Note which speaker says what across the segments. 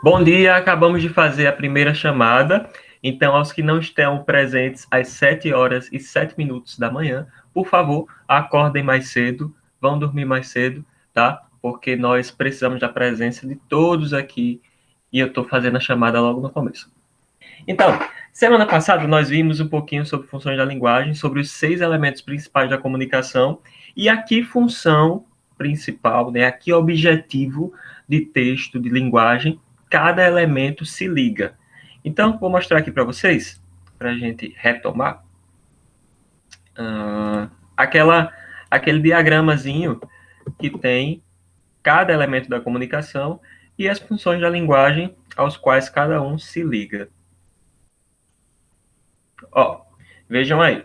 Speaker 1: Bom dia, acabamos de fazer a primeira chamada. Então, aos que não estão presentes às 7 horas e 7 minutos da manhã, por favor, acordem mais cedo, vão dormir mais cedo, tá? Porque nós precisamos da presença de todos aqui e eu estou fazendo a chamada logo no começo. Então, semana passada nós vimos um pouquinho sobre funções da linguagem, sobre os 6 elementos principais da comunicação e aqui função principal, né? Aqui objetivo de texto, de linguagem, cada elemento se liga. Então, vou mostrar aqui para vocês, para a gente retomar, aquele diagramazinho que tem cada elemento da comunicação e as funções da linguagem aos quais cada um se liga. Ó, vejam aí.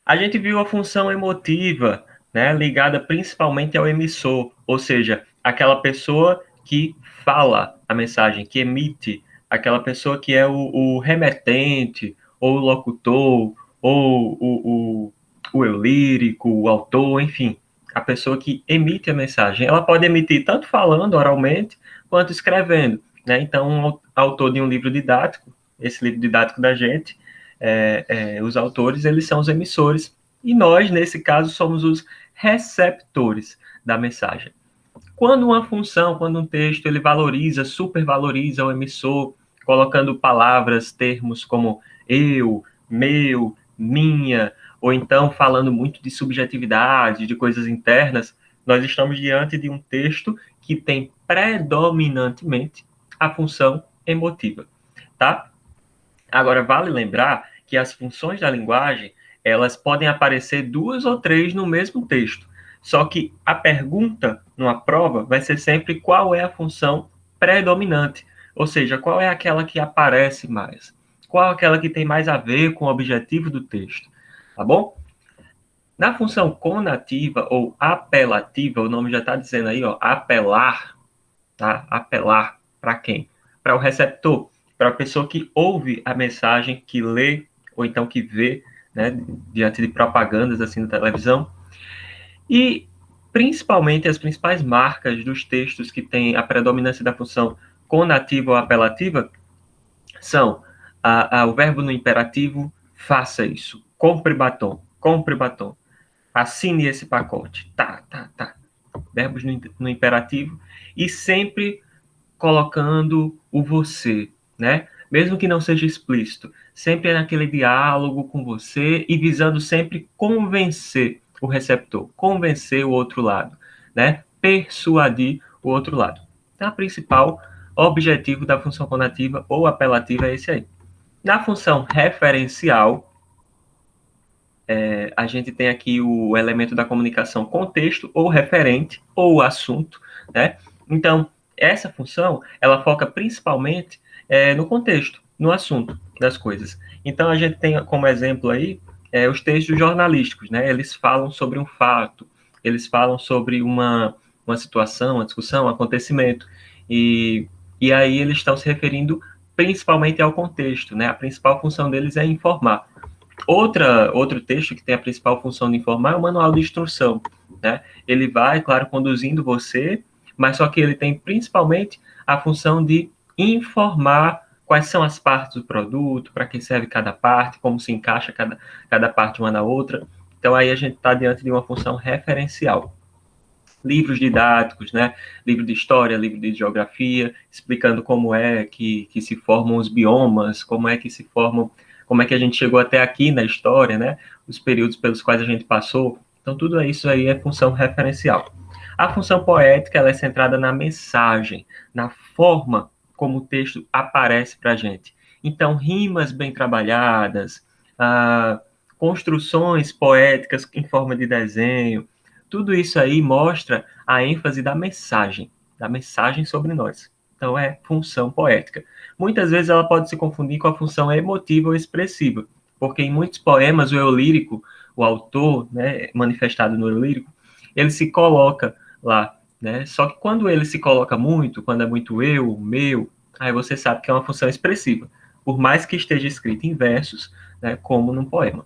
Speaker 1: A gente viu a função emotiva, né, ligada principalmente ao emissor, ou seja, aquela pessoa que fala a mensagem, que emite, aquela pessoa que é o remetente, ou o locutor, ou o eu lírico, o autor, enfim, a pessoa que emite a mensagem. Ela pode emitir tanto falando oralmente, quanto escrevendo, né? Então, um autor de um livro didático, esse livro didático da gente, os autores, eles são os emissores, e nós, nesse caso, somos os receptores da mensagem. Quando uma função, quando um texto, ele valoriza, supervaloriza o emissor, colocando palavras, termos como eu, meu, minha, ou então falando muito de subjetividade, de coisas internas, nós estamos diante de um texto que tem predominantemente a função emotiva, tá? Agora, vale lembrar que as funções da linguagem, elas podem aparecer 2 ou 3 no mesmo texto. Só que a pergunta numa prova vai ser sempre qual é a função predominante, ou seja, qual é aquela que aparece mais, qual é aquela que tem mais a ver com o objetivo do texto, tá bom? Na função conativa ou apelativa, o nome já está dizendo aí, ó, apelar, tá? Apelar para quem? Para o receptor, para a pessoa que ouve a mensagem, que lê ou então que vê, né, diante de propagandas assim na televisão. E principalmente as principais marcas dos textos que têm a predominância da função conativa ou apelativa são o verbo no imperativo, faça isso, compre batom, assine esse pacote, tá. Verbos no imperativo e sempre colocando o você, né? Mesmo que não seja explícito, sempre é naquele diálogo com você e visando sempre convencer o receptor, convencer o outro lado, né? Persuadir o outro lado. Então, o principal objetivo da função conativa ou apelativa é esse aí. Na função referencial, a gente tem aqui o elemento da comunicação contexto ou referente ou assunto, né? Então, essa função, ela foca principalmente no contexto, no assunto das coisas. Então, a gente tem como exemplo aí os textos jornalísticos, né? Eles falam sobre um fato, eles falam sobre uma situação, uma discussão, um acontecimento, e aí eles estão se referindo principalmente ao contexto, né? A principal função deles é informar. Outro texto que tem a principal função de informar é o manual de instrução, né? Ele vai, claro, conduzindo você, mas só que ele tem principalmente a função de informar quais são as partes do produto, para que serve cada parte, como se encaixa cada parte uma na outra. Então, aí a gente está diante de uma função referencial. Livros didáticos, né? Livro de história, livro de geografia, explicando como é que se formam os biomas, como é que se formam, como é que a gente chegou até aqui na história, né? Os períodos pelos quais a gente passou. Então, tudo isso aí é função referencial. A função poética, ela é centrada na mensagem, na forma como o texto aparece para a gente. Então, rimas bem trabalhadas, construções poéticas em forma de desenho, tudo isso aí mostra a ênfase da mensagem sobre nós. Então, é função poética. Muitas vezes ela pode se confundir com a função emotiva ou expressiva, porque em muitos poemas o eu lírico, o autor, né, manifestado no eu lírico, ele se coloca lá, né? Só que quando ele se coloca muito, quando é muito eu, meu, aí você sabe que é uma função expressiva, por mais que esteja escrito em versos, né, como num poema.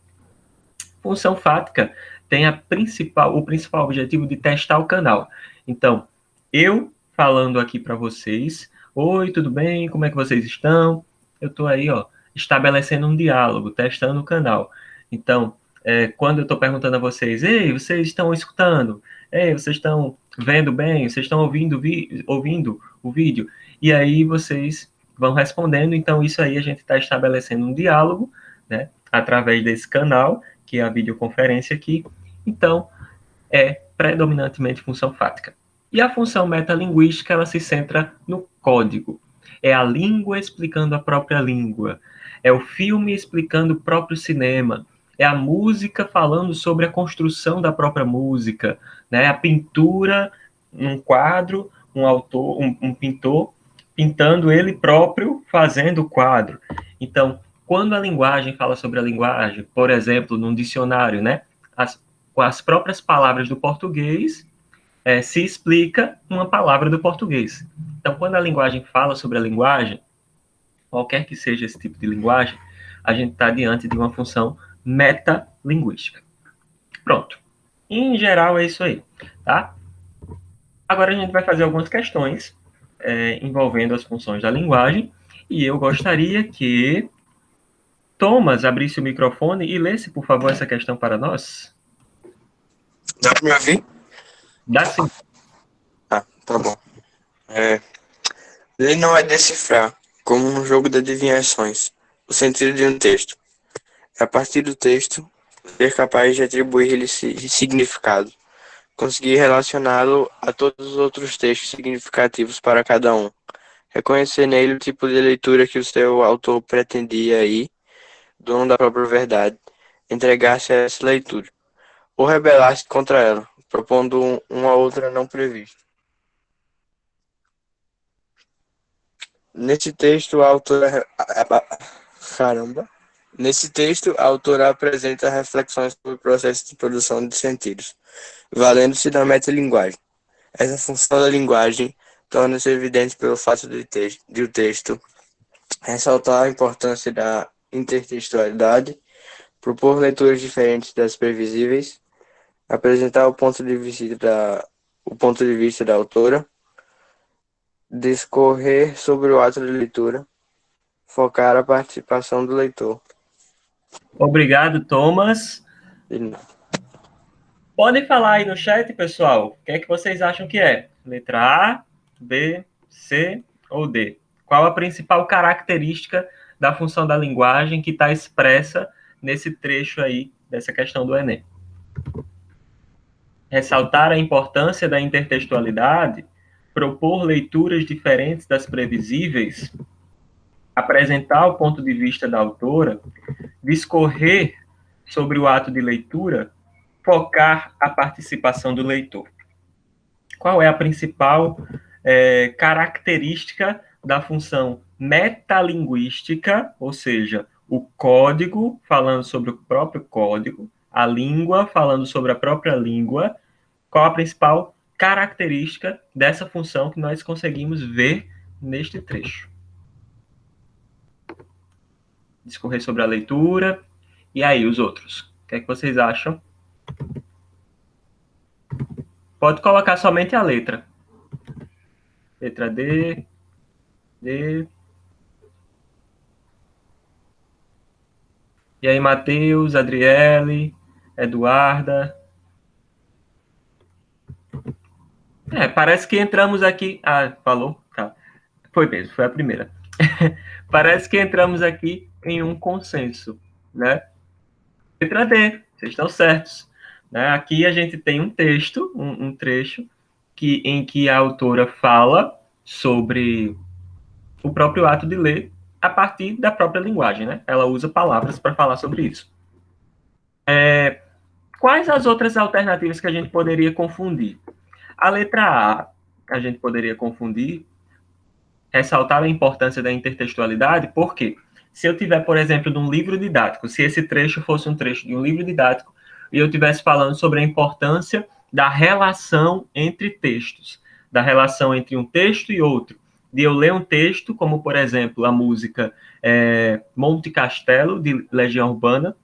Speaker 1: Função fática tem o principal objetivo de testar o canal. Então, eu falando aqui para vocês. Oi, tudo bem? Como é que vocês estão? Eu estou aí, ó, estabelecendo um diálogo, testando o canal. Então, quando eu estou perguntando a vocês, ei, vocês estão escutando? Ei, vocês estão vendo bem? Vocês estão ouvindo o vídeo? E aí vocês vão respondendo. Então, isso aí a gente está estabelecendo um diálogo, né, através desse canal, que é a videoconferência aqui. Então, é predominantemente função fática. E a função metalinguística, ela se centra no código. É a língua explicando a própria língua. É o filme explicando o próprio cinema. É a música falando sobre a construção da própria música. Né? A pintura, um quadro, um autor, um pintor, pintando ele próprio, fazendo o quadro. Então, quando a linguagem fala sobre a linguagem, por exemplo, num dicionário, né? Com as próprias palavras do português, se explica uma palavra do português. Então, quando a linguagem fala sobre a linguagem, qualquer que seja esse tipo de linguagem, a gente está diante de uma função metalinguística. Pronto. Em geral, é isso aí, tá? Agora a gente vai fazer algumas questões envolvendo as funções da linguagem, e eu gostaria que Thomas abrisse o microfone e lesse, por favor, essa questão para nós.
Speaker 2: Dá para me ouvir?
Speaker 1: Dá sim.
Speaker 2: Ah, tá bom. Ler não é decifrar, como um jogo de adivinhações, o sentido de um texto. É a partir do texto, ser capaz de atribuir-lhe significado, conseguir relacioná-lo a todos os outros textos significativos para cada um, reconhecer nele o tipo de leitura que o seu autor pretendia e, dono da própria verdade, entregar-se a essa leitura, ou rebelar-se contra ela, propondo uma outra não prevista. Nesse texto, a autora. Caramba! Nesse texto, a autora apresenta reflexões sobre o processo de produção de sentidos, valendo-se da metalinguagem. Essa função da linguagem torna-se evidente pelo fato de o texto ressaltar a importância da intertextualidade, propor leituras diferentes das previsíveis, apresentar o ponto de vista da autora, discorrer sobre o ato de leitura, focar a participação do leitor.
Speaker 1: Obrigado, Thomas.
Speaker 2: E
Speaker 1: Podem falar aí no chat, pessoal, o que é que vocês acham que é? Letra A, B, C ou D? Qual a principal característica da função da linguagem que está expressa nesse trecho aí dessa questão do Enem? Ressaltar a importância da intertextualidade, propor leituras diferentes das previsíveis, apresentar o ponto de vista da autora, discorrer sobre o ato de leitura, focar a participação do leitor. Qual é a principal característica da função metalinguística, ou seja, o código falando sobre o próprio código, a língua falando sobre a própria língua? Qual a principal característica dessa função que nós conseguimos ver neste trecho? Discorrer sobre a leitura. E aí, os outros? O que é que vocês acham? Pode colocar somente a letra. Letra D. D. E aí, Matheus, Adriele, Eduarda. Parece que entramos aqui... Ah, falou? Tá. Foi mesmo, foi a primeira. Parece que entramos aqui em um consenso, né? Letra D, vocês estão certos. Né? Aqui a gente tem um texto, um trecho, em que a autora fala sobre o próprio ato de ler a partir da própria linguagem, né? Ela usa palavras para falar sobre isso. Quais as outras alternativas que a gente poderia confundir? A letra A gente poderia confundir, ressaltar a importância da intertextualidade, porque se eu tiver, por exemplo, de um livro didático, se esse trecho fosse um trecho de um livro didático, e eu estivesse falando sobre a importância da relação entre textos, da relação entre um texto e outro, de eu ler um texto, como, por exemplo, a música Monte Castelo, de Legião Urbana,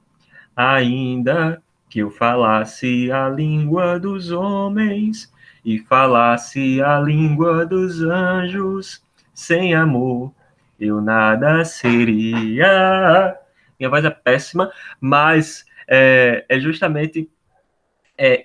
Speaker 1: ainda que eu falasse a língua dos homens e falasse a língua dos anjos, sem amor eu nada seria. Minha voz é péssima, mas é justamente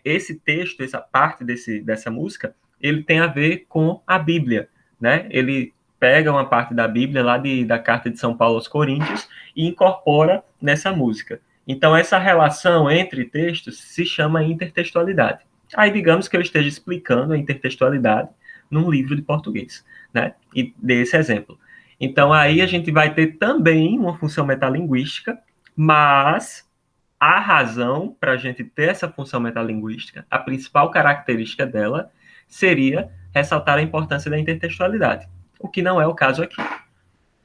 Speaker 1: esse texto, essa parte dessa música, ele tem a ver com a Bíblia, né? Ele pega uma parte da Bíblia lá da carta de São Paulo aos Coríntios e incorpora nessa música. Então, essa relação entre textos se chama intertextualidade. Aí, digamos que eu esteja explicando a intertextualidade num livro de português, né? E dei esse exemplo. Então, aí a gente vai ter também uma função metalinguística, mas a razão para a gente ter essa função metalinguística, a principal característica dela seria ressaltar a importância da intertextualidade, o que não é o caso aqui.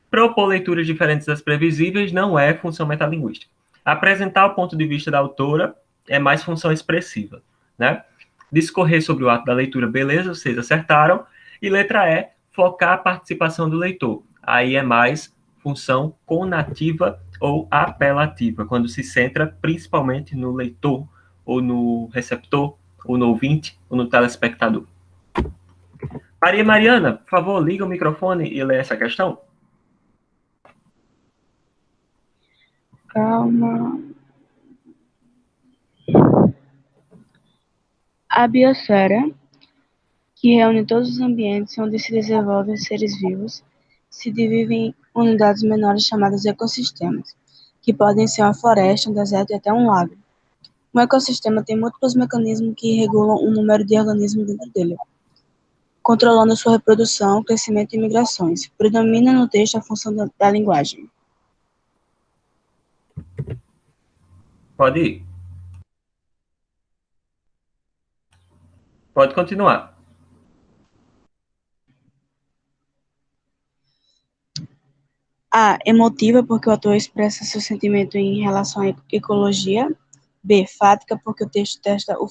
Speaker 1: Propor leituras diferentes das previsíveis não é função metalinguística. Apresentar o ponto de vista da autora é mais função expressiva, né? Discorrer sobre o ato da leitura, beleza, vocês acertaram. E letra E, focar a participação do leitor. Aí é mais função conativa ou apelativa, quando se centra principalmente no leitor, ou no receptor, ou no ouvinte, ou no telespectador. Maria Mariana, por favor, liga o microfone e lê essa questão.
Speaker 3: Calma. A biosfera, que reúne todos os ambientes onde se desenvolvem os seres vivos, se divide em unidades menores chamadas ecossistemas, que podem ser uma floresta, um deserto e até um lago. Um ecossistema tem múltiplos mecanismos que regulam o número de organismos dentro dele, controlando sua reprodução, crescimento e migrações. Predomina no texto a função da linguagem.
Speaker 1: Pode ir. Pode continuar.
Speaker 3: A. Emotiva, porque o autor expressa seu sentimento em relação à ecologia. B. Fática, porque o texto testa o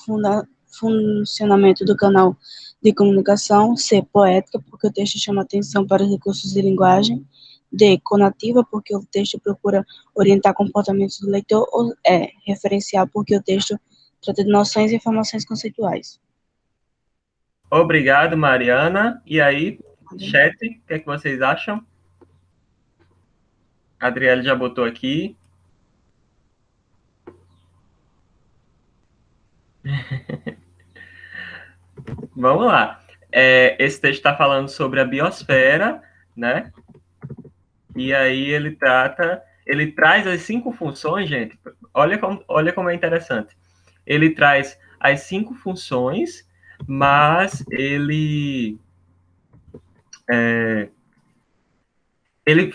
Speaker 3: funcionamento do canal de comunicação. C. Poética, porque o texto chama atenção para os recursos de linguagem. D. Conativa, porque o texto procura orientar comportamentos do leitor. Ou E. Referencial, porque o texto trata de noções e informações conceituais.
Speaker 1: Obrigado, Mariana. E aí, chat, o que é que vocês acham? A Adriele já botou aqui. Vamos lá. Esse texto está falando sobre a biosfera, né? E aí ele traz as 5 funções, gente. Olha como é interessante. Ele traz as 5 funções, mas ele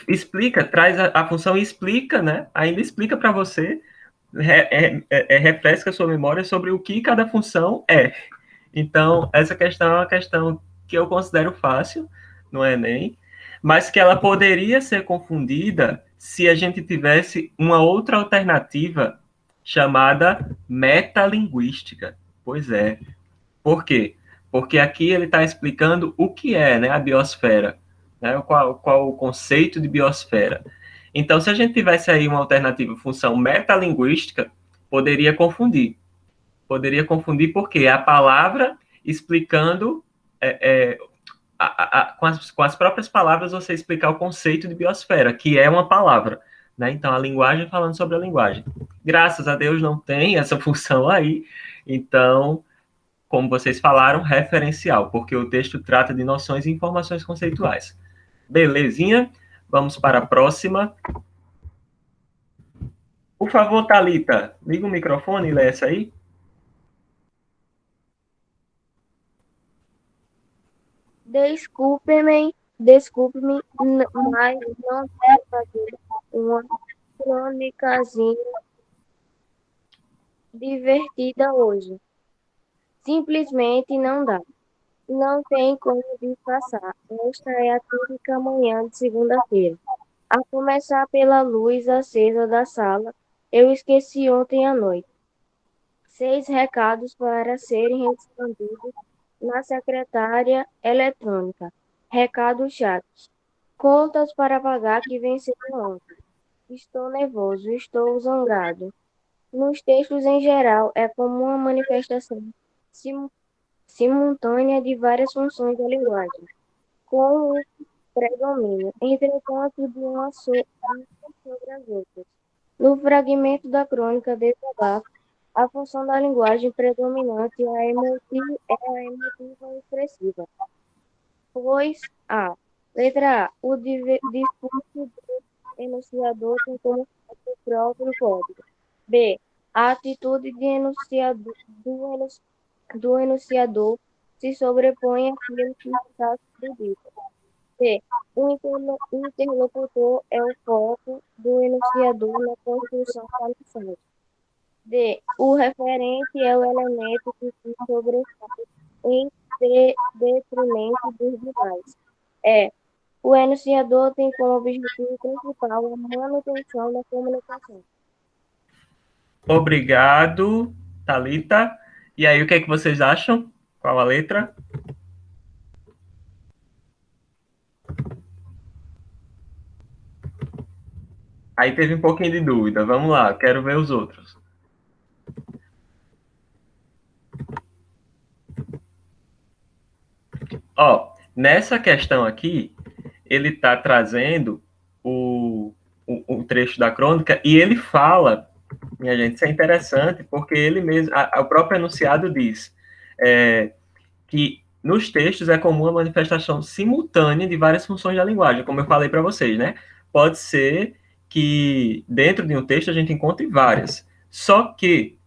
Speaker 1: explica, traz a função e explica, né? Ainda explica para você, refresca a sua memória sobre o que cada função é. Então, essa questão é uma questão que eu considero fácil no Enem, mas que ela poderia ser confundida se a gente tivesse uma outra alternativa chamada metalinguística. Pois é. Por quê? Porque aqui ele está explicando o que é, né, a biosfera, né, qual o conceito de biosfera. Então, se a gente tivesse aí uma alternativa função metalinguística, poderia confundir. Poderia confundir porque a palavra explicando, com as próprias palavras, você explicar o conceito de biosfera, que é uma palavra. Né? Então, a linguagem falando sobre a linguagem. Graças a Deus não tem essa função aí. Então, como vocês falaram, referencial, porque o texto trata de noções e informações conceituais. Belezinha? Vamos para a próxima. Por favor, Thalita, liga o microfone e lê essa aí.
Speaker 4: Desculpe-me, mas não quero fazer uma crônicazinha divertida hoje. Simplesmente não dá. Não tem como disfarçar. Esta é a típica manhã de segunda-feira. A começar pela luz acesa da sala, eu esqueci ontem à noite. 6 recados para serem respondidos na secretária eletrônica. Recados chatos. Contas para pagar que venceram ontem. Estou nervoso, estou zangado. Nos textos em geral, é como uma manifestação simultânea de várias funções da linguagem, com o predomínio, entretanto, de uma sobre as outras. No fragmento da crônica Desabafo, a função da linguagem predominante é a emotiva e expressiva, pois letra A, o discurso do enunciador tem como foco o próprio código. B, a atitude de enunciado, do enunciador se sobrepõe àquilo que está sendo dito. C, o interlocutor é o foco do enunciador na construção da mensagem. D, o referente é o elemento que se sobressai em detrimento dos demais. E, o enunciador tem como objetivo principal a manutenção da comunicação.
Speaker 1: Obrigado, Thalita. E aí, o que é que vocês acham? Qual a letra? Aí teve um pouquinho de dúvida. Vamos lá, quero ver os outros. Ó, nessa questão aqui, ele está trazendo o trecho da crônica e ele fala, minha gente, isso é interessante, porque ele mesmo, o próprio enunciado diz que nos textos é comum a manifestação simultânea de várias funções da linguagem, como eu falei para vocês, né? Pode ser que dentro de um texto a gente encontre várias, só que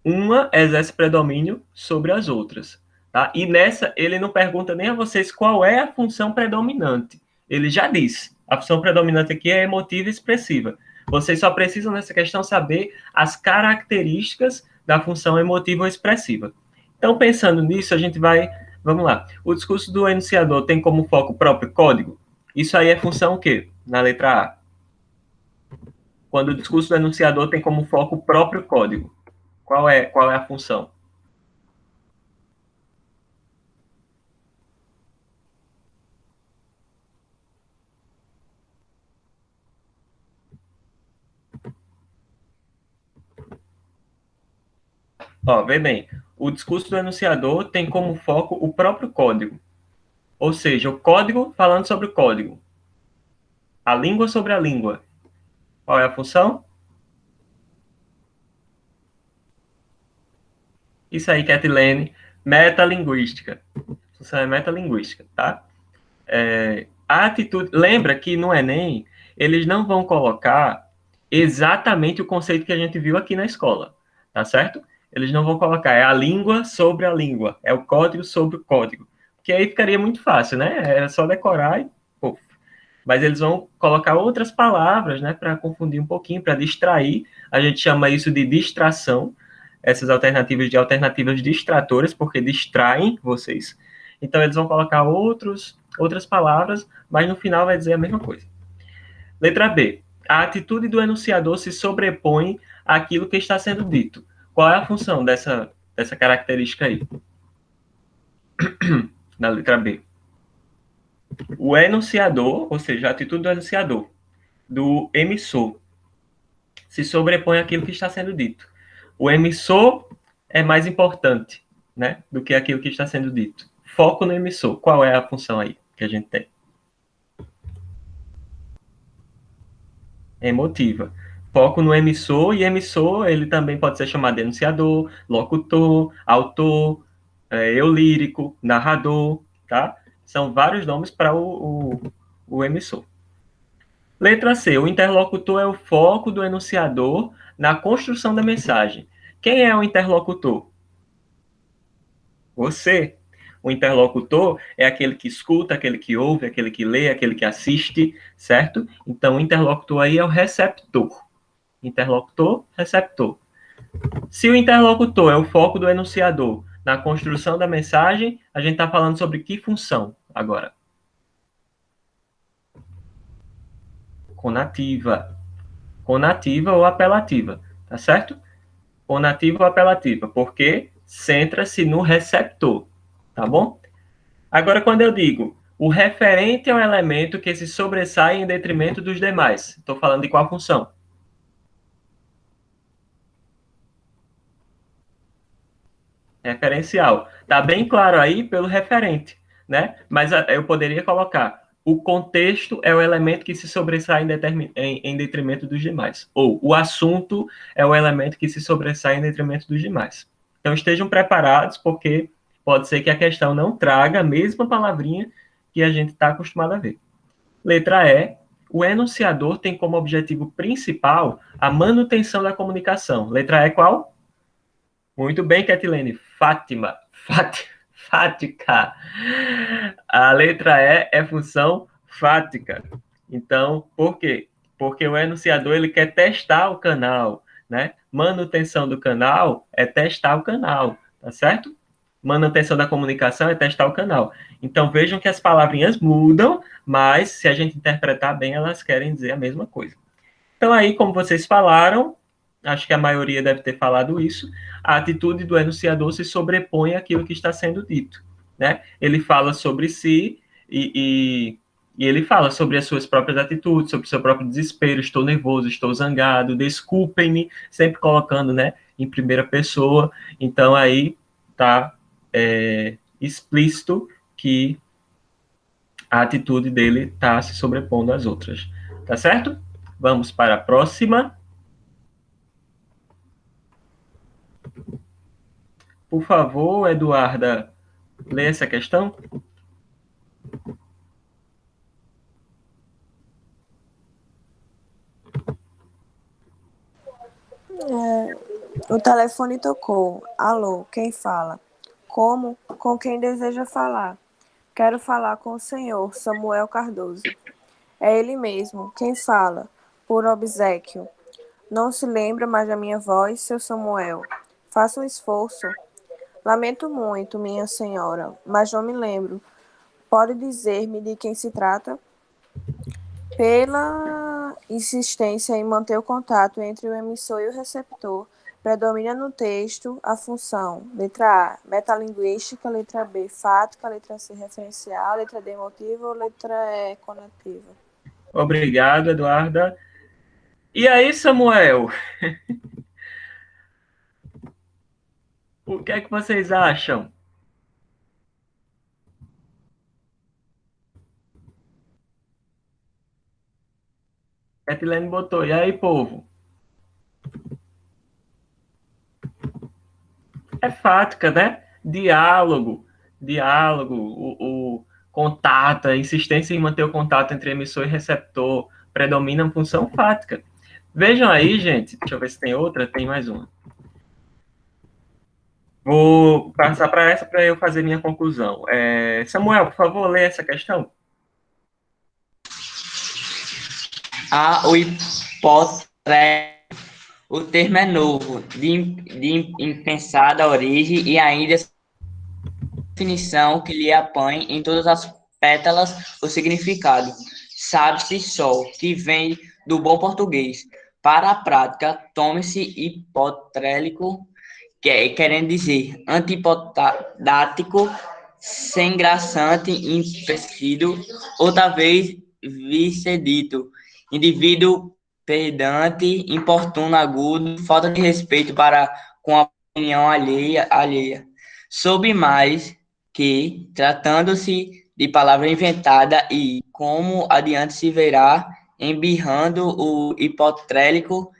Speaker 1: uma exerce predomínio sobre as outras. Tá? E nessa, ele não pergunta nem a vocês qual é a função predominante. Ele já disse. A função predominante aqui é emotiva e expressiva. Vocês só precisam, nessa questão, saber as características da função emotiva ou expressiva. Então, pensando nisso, a gente vai... Vamos lá. O discurso do enunciador tem como foco o próprio código? Isso aí é função o quê? Na letra A. Quando o discurso do enunciador tem como foco o próprio código. Qual é a função? Ó, vê bem, o discurso do enunciador tem como foco o próprio código. Ou seja, o código falando sobre o código. A língua sobre a língua. Qual é a função? Isso aí, Catilene, metalinguística. A função é metalinguística, tá? A atitude... Lembra que no Enem, eles não vão colocar exatamente o conceito que a gente viu aqui na escola, tá certo? Eles não vão colocar, é a língua sobre a língua, é o código sobre o código. Porque aí ficaria muito fácil, né? Era só decorar e... Pô. Mas eles vão colocar outras palavras, né? Para confundir um pouquinho, para distrair. A gente chama isso de distração, essas alternativas de alternativas distratoras, porque distraem vocês. Então, eles vão colocar outras palavras, mas no final vai dizer a mesma coisa. Letra B. A atitude do enunciador se sobrepõe àquilo que está sendo dito. Qual é a função dessa característica aí? Na letra B. O enunciador, ou seja, a atitude do enunciador, do emissor, se sobrepõe àquilo que está sendo dito. O emissor é mais importante, né, do que aquilo que está sendo dito. Foco no emissor. Qual é a função aí que a gente tem? Emotiva. Foco no emissor, e emissor, ele também pode ser chamado de enunciador, locutor, autor, eu lírico, narrador, tá? São vários nomes para o emissor. Letra C. O interlocutor é o foco do enunciador na construção da mensagem. Quem é o interlocutor? Você. O interlocutor é aquele que escuta, aquele que ouve, aquele que lê, aquele que assiste, certo? Então, o interlocutor aí é o receptor. Interlocutor, receptor. Se o interlocutor é o foco do enunciador na construção da mensagem, a gente está falando sobre que função agora? Conativa. Conativa ou apelativa, tá certo? Conativa ou apelativa, porque centra-se no receptor, tá bom? Agora, quando eu digo o referente é um elemento que se sobressai em detrimento dos demais, estou falando de qual função? Referencial. Está bem claro aí pelo referente, né? Mas eu poderia colocar: o contexto é o elemento que se sobressai em detrimento dos demais. Ou o assunto é o elemento que se sobressai em detrimento dos demais. Então estejam preparados, porque pode ser que a questão não traga a mesma palavrinha que a gente está acostumado a ver. Letra E. O enunciador tem como objetivo principal a manutenção da comunicação. Letra E qual? Muito bem, Catilene. Fátima. Fática. A letra E é função fática. Então, por quê? Porque o enunciador ele quer testar o canal, né? Manutenção do canal é testar o canal, tá certo? Manutenção da comunicação é testar o canal. Então, vejam que as palavrinhas mudam, mas se a gente interpretar bem, elas querem dizer a mesma coisa. Então, aí, como vocês falaram, acho que a maioria deve ter falado isso, a atitude do enunciador se sobrepõe àquilo que está sendo dito, né? Ele fala sobre si e ele fala sobre as suas próprias atitudes, sobre o seu próprio desespero: estou nervoso, estou zangado, desculpem-me, sempre colocando, né, em primeira pessoa. Então, aí está explícito que a atitude dele está se sobrepondo às outras, tá certo? Vamos para a próxima. Por favor, Eduarda, lê essa questão.
Speaker 5: O telefone tocou. Alô, quem fala? Como? Com quem deseja falar? Quero falar com o senhor Samuel Cardoso. É ele mesmo. Quem fala? Por obséquio. Não se lembra mais da minha voz, seu Samuel? Faça um esforço. Lamento muito, minha senhora, mas não me lembro. Pode dizer-me de quem se trata? Pela insistência em manter o contato entre o emissor e o receptor, predomina no texto a função: letra A, metalinguística; letra B, fática; letra C, referencial; letra D, emotiva; ou letra E, conativa.
Speaker 1: Obrigado, Eduarda. E aí, Samuel? O que é que vocês acham? Catilene botou. E aí, povo? É fática, né? Diálogo, o contato, a insistência em manter o contato entre emissor e receptor predomina a função fática. Vejam aí, gente. Deixa eu ver se tem outra. Tem mais uma. Vou passar para essa para eu fazer minha conclusão. Samuel, por favor, lê essa questão.
Speaker 6: O hipótese, o termo é novo, de impensada origem e ainda definição que lhe apanhe em todas as pétalas o significado. Sabe-se só que vem do bom português. Para a prática, tome-se hipotrélico, querendo dizer antipodático, sem graçante, impreciso, ou talvez vice dito, indivíduo pedante, importuno, agudo, falta de respeito para com a opinião alheia. Soube mais que, tratando-se de palavra inventada e, como adiante se verá, embirrando o hipotrélico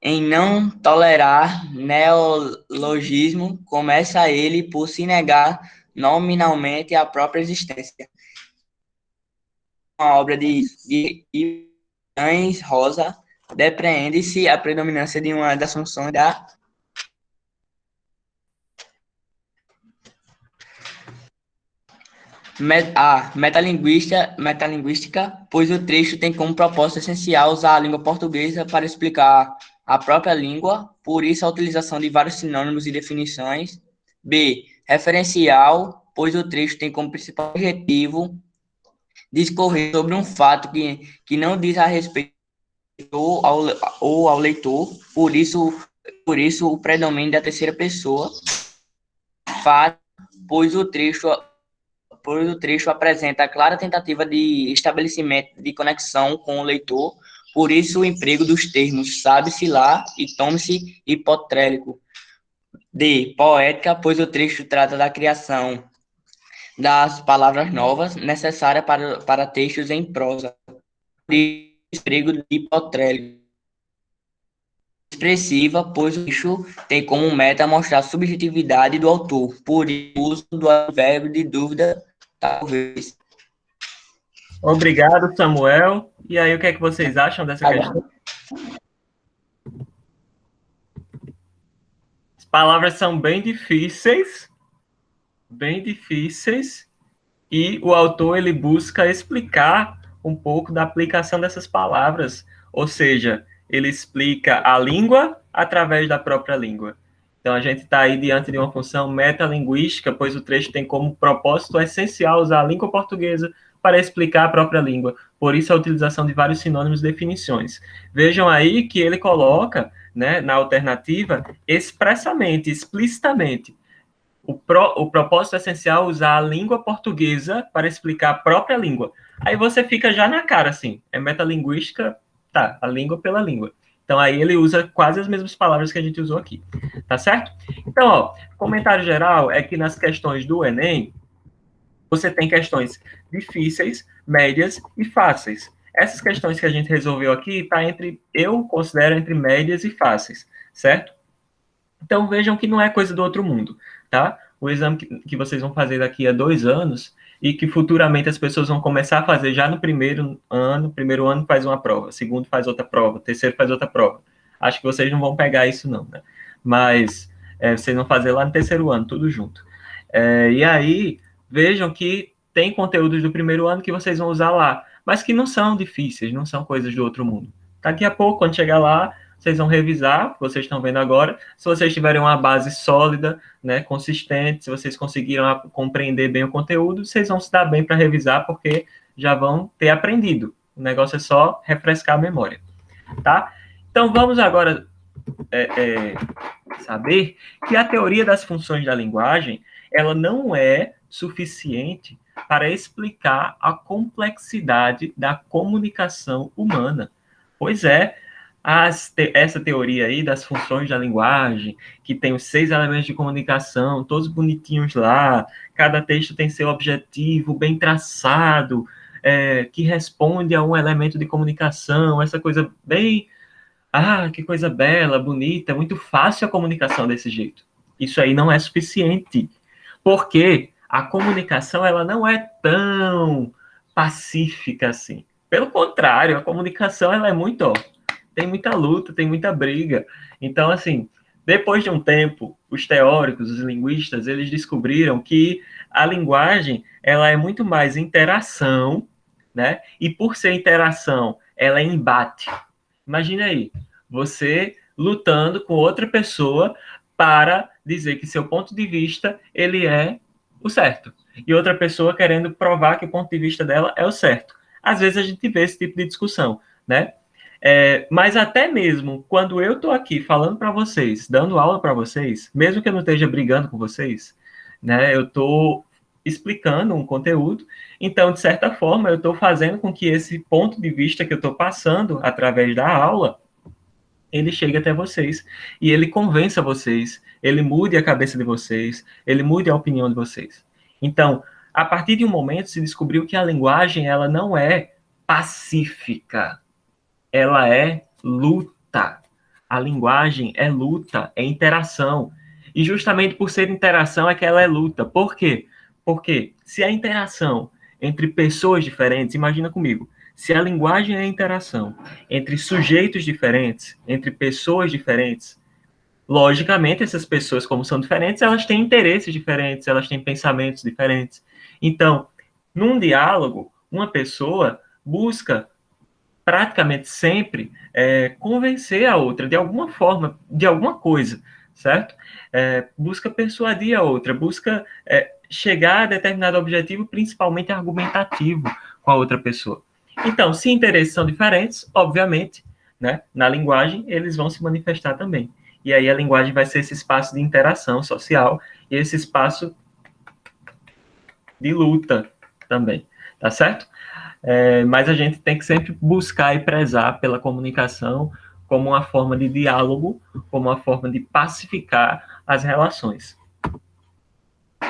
Speaker 6: em não tolerar neologismo, começa ele por se negar nominalmente a própria existência. Uma obra de Guimarães Rosa, depreende-se a predominância de uma das funções da metalinguística, pois o trecho tem como propósito essencial usar a língua portuguesa para explicar a própria língua, por isso a utilização de vários sinônimos e definições. B. Referencial, pois o trecho tem como principal objetivo discorrer sobre um fato que não diz a respeito ou ao leitor, por isso o predomínio da terceira pessoa. Fato, pois o trecho apresenta a clara tentativa de estabelecimento de conexão com o leitor, por isso o emprego dos termos sabe-se lá e tome-se hipotrélico. D. Poética, pois o trecho trata da criação das palavras novas necessárias para textos em prosa. Grego de hipotrélico. Expressiva, pois o trecho tem como meta mostrar a subjetividade do autor, por isso o uso do advérbio de dúvida, talvez.
Speaker 1: Obrigado, Samuel. E aí, o que é que vocês acham dessa questão? As palavras são bem difíceis, e o autor ele busca explicar um pouco da aplicação dessas palavras, ou seja, ele explica a língua através da própria língua. Então, a gente está aí diante de uma função metalinguística, pois o trecho tem como propósito essencial usar a língua portuguesa para explicar a própria língua. Por isso, a utilização de vários sinônimos e definições. Vejam aí que ele coloca, né, na alternativa, expressamente, explicitamente, o propósito essencial é usar a língua portuguesa para explicar a própria língua. Aí você fica já na cara, assim, é metalinguística, tá, a língua pela língua. Então, aí ele usa quase as mesmas palavras que a gente usou aqui, tá certo? Então, ó, comentário geral é que nas questões do Enem, você tem questões difíceis, médias e fáceis. Essas questões que a gente resolveu aqui, tá entre, eu considero entre médias e fáceis, certo? Então, vejam que não é coisa do outro mundo, tá? O exame que vocês vão fazer daqui a 2 anos e que futuramente as pessoas vão começar a fazer já no primeiro ano faz uma prova, segundo faz outra prova, terceiro faz outra prova. Acho que vocês não vão pegar isso não, né? Mas vocês vão fazer lá no terceiro ano, tudo junto. E aí, vejam que tem conteúdos do primeiro ano que vocês vão usar lá, mas que não são difíceis, não são coisas do outro mundo. Daqui a pouco, quando chegar lá, vocês vão revisar, vocês estão vendo agora, se vocês tiverem uma base sólida, né, consistente, se vocês conseguiram compreender bem o conteúdo, vocês vão se dar bem para revisar, porque já vão ter aprendido. O negócio é só refrescar a memória, tá? Então, vamos agora saber que a teoria das funções da linguagem, ela não é suficiente para explicar a complexidade da comunicação humana. Pois é, essa teoria aí das funções da linguagem, que tem os 6 elementos de comunicação, todos bonitinhos lá, cada texto tem seu objetivo bem traçado, que responde a um elemento de comunicação, essa coisa bem... que coisa bela, bonita, muito fácil a comunicação desse jeito. Isso aí não é suficiente, porque a comunicação ela não é tão pacífica assim. Pelo contrário, a comunicação ela é muito... tem muita luta, tem muita briga. Então, assim, depois de um tempo, os teóricos, os linguistas, eles descobriram que a linguagem, ela é muito mais interação, né? E por ser interação, ela é embate. Imagina aí, você lutando com outra pessoa para dizer que seu ponto de vista, ele é o certo. E outra pessoa querendo provar que o ponto de vista dela é o certo. Às vezes a gente vê esse tipo de discussão, né? Mas até mesmo quando eu estou aqui falando para vocês, dando aula para vocês, mesmo que eu não esteja brigando com vocês, né, eu estou explicando um conteúdo, então, de certa forma, eu estou fazendo com que esse ponto de vista que eu estou passando através da aula, ele chegue até vocês, e ele convença vocês, ele mude a cabeça de vocês, ele mude a opinião de vocês. Então, a partir de um momento, se descobriu que a linguagem, ela não é pacífica, ela é luta. A linguagem é luta, é interação. E justamente por ser interação é que ela é luta. Por quê? Porque se a interação entre pessoas diferentes, imagina comigo, se a linguagem é interação entre sujeitos diferentes, entre pessoas diferentes, logicamente essas pessoas, como são diferentes, elas têm interesses diferentes, elas têm pensamentos diferentes. Então, num diálogo, uma pessoa busca praticamente sempre convencer a outra de alguma forma, de alguma coisa, certo? Busca persuadir a outra, busca chegar a determinado objetivo, principalmente argumentativo, com a outra pessoa. Então, se interesses são diferentes, obviamente, né, na linguagem, eles vão se manifestar também. E aí a linguagem vai ser esse espaço de interação social e esse espaço de luta também, tá certo? Mas a gente tem que sempre buscar e prezar pela comunicação como uma forma de diálogo, como uma forma de pacificar as relações.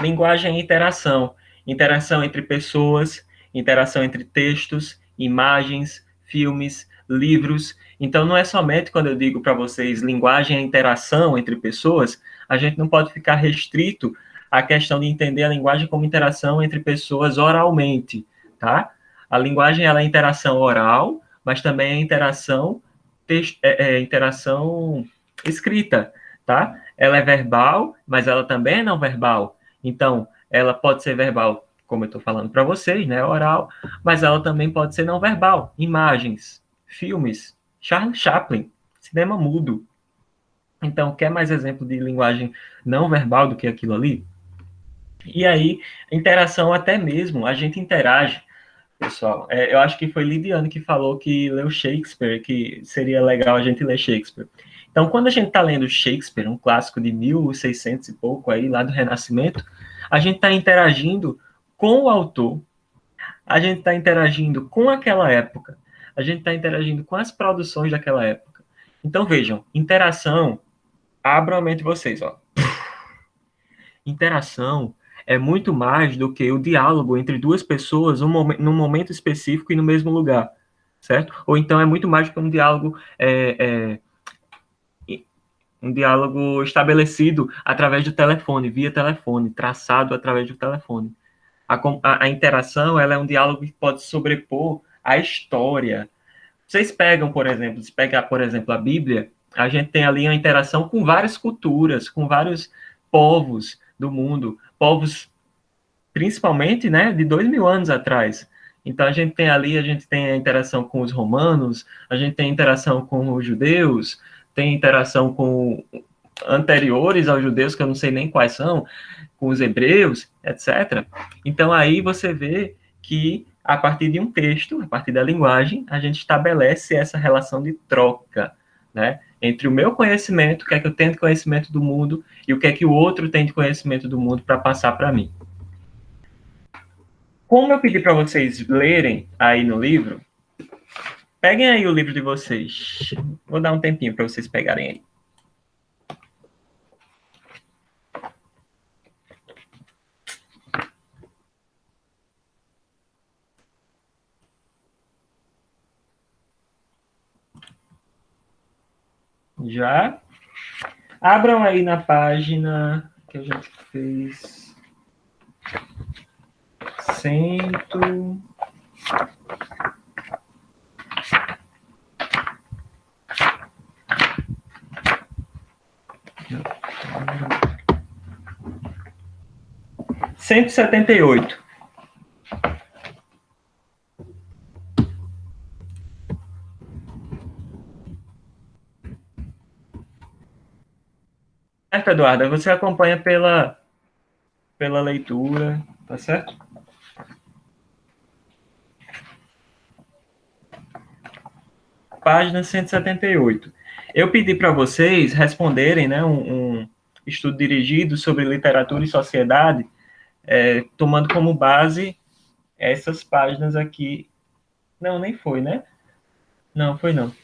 Speaker 1: Linguagem é interação. Interação entre pessoas, interação entre textos, imagens, filmes, livros. Então, não é somente quando eu digo para vocês linguagem é interação entre pessoas, a gente não pode ficar restrito à questão de entender a linguagem como interação entre pessoas oralmente, tá? A linguagem ela é interação oral, mas também é interação, interação escrita, tá? Ela é verbal, mas ela também é não verbal. Então, ela pode ser verbal, como eu estou falando para vocês, né, oral, mas ela também pode ser não verbal, imagens, filmes, Charles Chaplin, cinema mudo. Então, quer mais exemplo de linguagem não verbal do que aquilo ali? E aí, interação até mesmo, a gente interage, pessoal. Eu acho que foi Lidiane que falou que leu Shakespeare, que seria legal a gente ler Shakespeare. Então, quando a gente está lendo Shakespeare, um clássico de 1600 e pouco, aí, lá do Renascimento, a gente está interagindo com o autor, a gente está interagindo com aquela época, a gente está interagindo com as produções daquela época. Então, vejam, interação, abram a mente de vocês, ó. Interação é muito mais do que o diálogo entre duas pessoas num momento específico e no mesmo lugar, certo? Ou então é muito mais do que um diálogo estabelecido através do telefone, via telefone, traçado através do telefone. A interação, ela é um diálogo que pode sobrepor a história. Vocês pegam, por exemplo, se pegar, por exemplo, a Bíblia, a gente tem ali uma interação com várias culturas, com vários povos do mundo, povos principalmente, né, de 2000 anos atrás. Então a gente tem ali, a gente tem a interação com os romanos, a gente tem a interação com os judeus, tem interação com anteriores aos judeus, que eu não sei nem quais são, com os hebreus, etc. Então aí você vê que a partir de um texto, a partir da linguagem, a gente estabelece essa relação de troca, né, entre o meu conhecimento, o que é que eu tenho de conhecimento do mundo, e o que é que o outro tem de conhecimento do mundo para passar para mim. Como eu pedi para vocês lerem aí no livro, peguem aí o livro de vocês. Vou dar um tempinho para vocês pegarem aí. Já? Abram aí na página que a gente fez. Cento... Cento e 178. Certo, Eduardo? Você acompanha pela leitura, tá certo? Página 178. Eu pedi para vocês responderem, né, um estudo dirigido sobre literatura e sociedade, tomando como base essas páginas aqui. Não, nem foi, né? Não, foi não.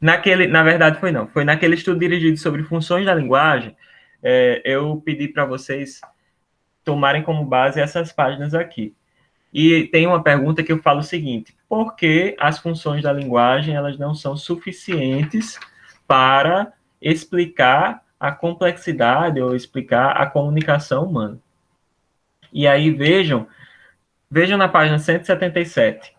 Speaker 1: Na verdade, foi não. Foi naquele estudo dirigido sobre funções da linguagem, eu pedi para vocês tomarem como base essas páginas aqui. E tem uma pergunta que eu falo o seguinte: por que as funções da linguagem elas não são suficientes para explicar a complexidade ou explicar a comunicação humana? E aí vejam na página 177.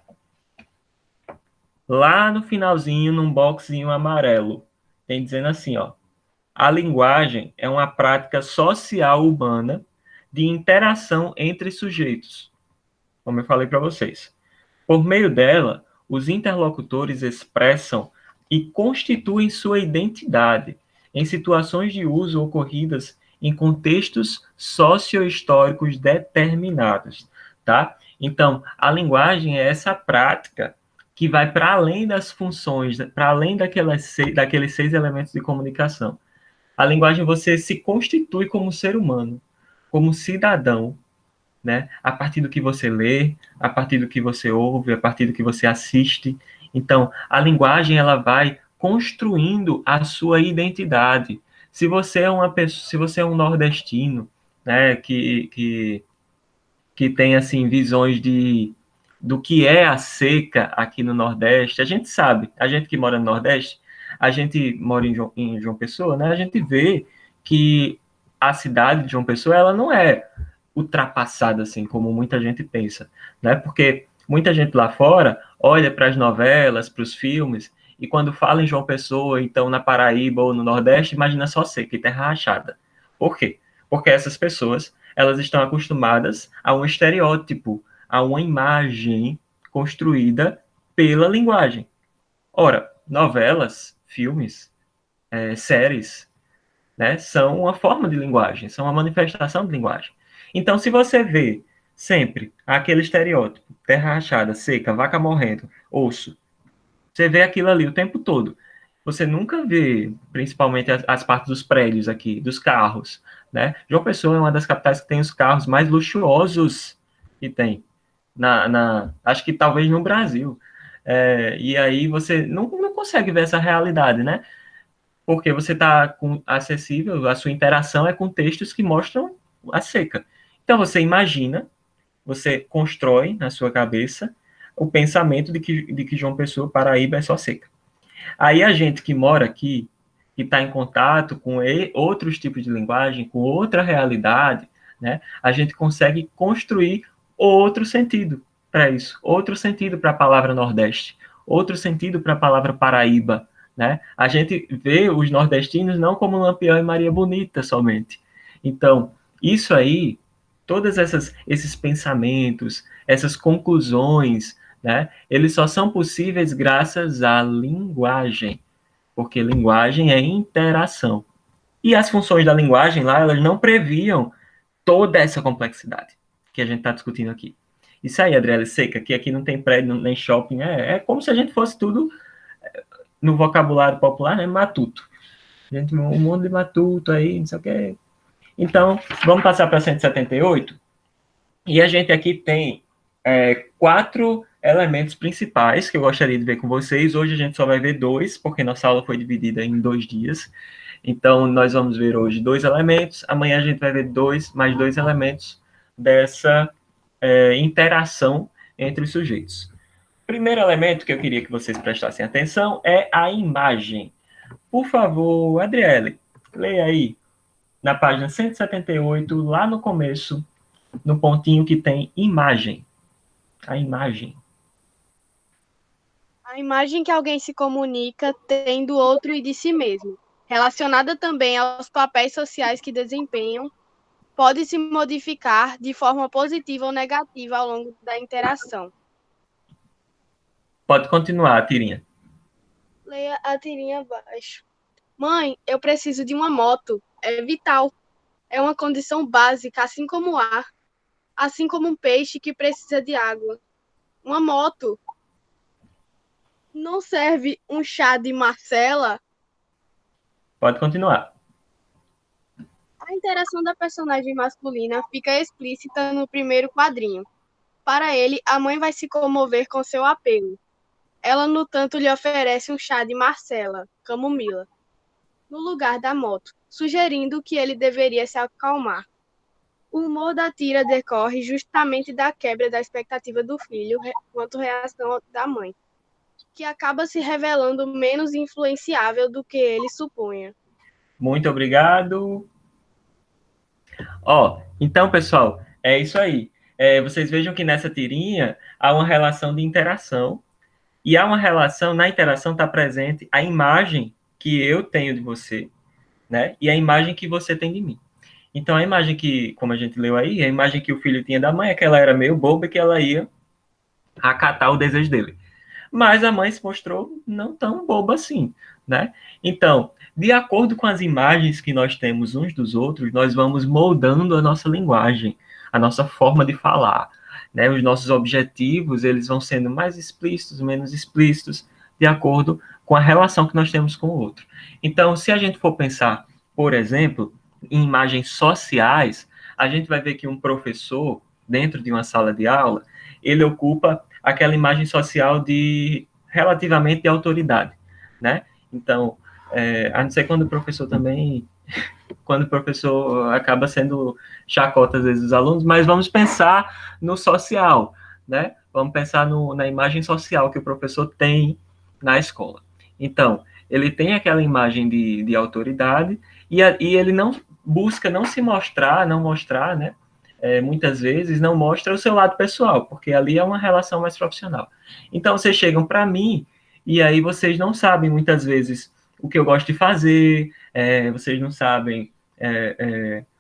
Speaker 1: Lá no finalzinho, num boxinho amarelo, tem dizendo assim, ó: a linguagem é uma prática social humana de interação entre sujeitos, como eu falei para vocês. Por meio dela, os interlocutores expressam e constituem sua identidade em situações de uso ocorridas em contextos socio-históricos determinados, tá? Então, a linguagem é essa prática que vai para além das funções, para além daqueles 6 elementos de comunicação. A linguagem, você se constitui como ser humano, como cidadão, né? A partir do que você lê, a partir do que você ouve, a partir do que você assiste. Então, a linguagem ela vai construindo a sua identidade, Se você é uma pessoa, se você é um nordestino, né, que tem assim visões do que é a seca aqui no Nordeste, a gente sabe, a gente que mora no Nordeste, a gente mora em João Pessoa, né? A gente vê que a cidade de João Pessoa, ela não é ultrapassada assim como muita gente pensa, né? Porque muita gente lá fora olha para as novelas, para os filmes, e quando fala em João Pessoa, então na Paraíba ou no Nordeste, imagina só seca e terra rachada. Por quê? Porque essas pessoas, elas estão acostumadas a um estereótipo, a uma imagem construída pela linguagem. Ora, novelas, filmes, séries, né, são uma forma de linguagem, são uma manifestação de linguagem. Então, se você vê sempre aquele estereótipo, terra rachada, seca, vaca morrendo, osso, você vê aquilo ali o tempo todo. Você nunca vê, principalmente as partes dos prédios aqui, dos carros, né? João Pessoa é uma das capitais que tem os carros mais luxuosos que tem, acho que talvez no Brasil. E aí você não consegue ver essa realidade, né? Porque você está acessível, a sua interação é com textos que mostram a seca. Então você imagina, você constrói na sua cabeça o pensamento de que João Pessoa, Paraíba, é só seca. Aí a gente que mora aqui, que está em contato com outros tipos de linguagem, com outra realidade, né, a gente consegue construir outro sentido para isso, outro sentido para a palavra Nordeste, outro sentido para a palavra Paraíba, né? A gente vê os nordestinos não como Lampião e Maria Bonita somente. Então, isso aí, esses pensamentos, essas conclusões, né, eles só são possíveis graças à linguagem, porque linguagem é interação. E as funções da linguagem lá, elas não previam toda essa complexidade que a gente está discutindo aqui. Isso aí, Adriele Seca, que aqui não tem prédio nem shopping, é como se a gente fosse tudo, no vocabulário popular, né, matuto. Gente, um mundo de matuto aí, não sei o quê. Então, vamos passar para 178. E a gente aqui tem 4 elementos principais que eu gostaria de ver com vocês. Hoje a gente só vai ver 2, porque nossa aula foi dividida em 2 dias. Então, nós vamos ver hoje 2 elementos. Amanhã a gente vai ver mais 2 elementos dessa interação entre os sujeitos. O primeiro elemento que eu queria que vocês prestassem atenção é a imagem. Por favor, Adriele, leia aí na página 178, lá no começo, no pontinho que tem imagem. A imagem.
Speaker 7: A imagem que alguém se comunica tem do outro e de si mesmo, relacionada também aos papéis sociais que desempenham, pode se modificar de forma positiva ou negativa ao longo da interação.
Speaker 1: Pode continuar, Tirinha.
Speaker 7: Leia a tirinha abaixo. Mãe, eu preciso de uma moto. É vital. É uma condição básica, assim como o ar. Assim como um peixe que precisa de água. Uma moto. Não serve um chá de Marcela?
Speaker 1: Pode continuar.
Speaker 7: A interação da personagem masculina fica explícita no primeiro quadrinho. Para ele, a mãe vai se comover com seu apelo. Ela, no tanto, lhe oferece um chá de Marcela, camomila, no lugar da moto, sugerindo que ele deveria se acalmar. O humor da tira decorre justamente da quebra da expectativa do filho quanto reação da mãe, que acaba se revelando menos influenciável do que ele supunha.
Speaker 1: Muito obrigado. Então, pessoal, é isso aí. Vocês vejam que nessa tirinha há uma relação de interação, e há uma relação, na interação está presente a imagem que eu tenho de você, né? E a imagem que você tem de mim. Então, a imagem que, como a gente leu aí, a imagem que o filho tinha da mãe é que ela era meio boba e que ela ia acatar o desejo dele. Mas a mãe se mostrou não tão boba assim, né? Então, de acordo com as imagens que nós temos uns dos outros, nós vamos moldando a nossa linguagem, a nossa forma de falar, né? Os nossos objetivos, eles vão sendo mais explícitos, menos explícitos, de acordo com a relação que nós temos com o outro. Então, se a gente for pensar, por exemplo, em imagens sociais, a gente vai ver que um professor, dentro de uma sala de aula, ele ocupa aquela imagem social de relativamente de autoridade, né? Então, a não ser quando o professor também quando o professor acaba sendo chacota, às vezes, dos alunos, mas vamos pensar no social, né? Vamos pensar na imagem social que o professor tem na escola. Então, ele tem aquela imagem de autoridade e ele não busca não se mostrar, não mostrar, né? Muitas vezes não mostra o seu lado pessoal, porque ali é uma relação mais profissional. Então, vocês chegam para mim e aí vocês não sabem, muitas vezes, o que eu gosto de fazer, vocês não sabem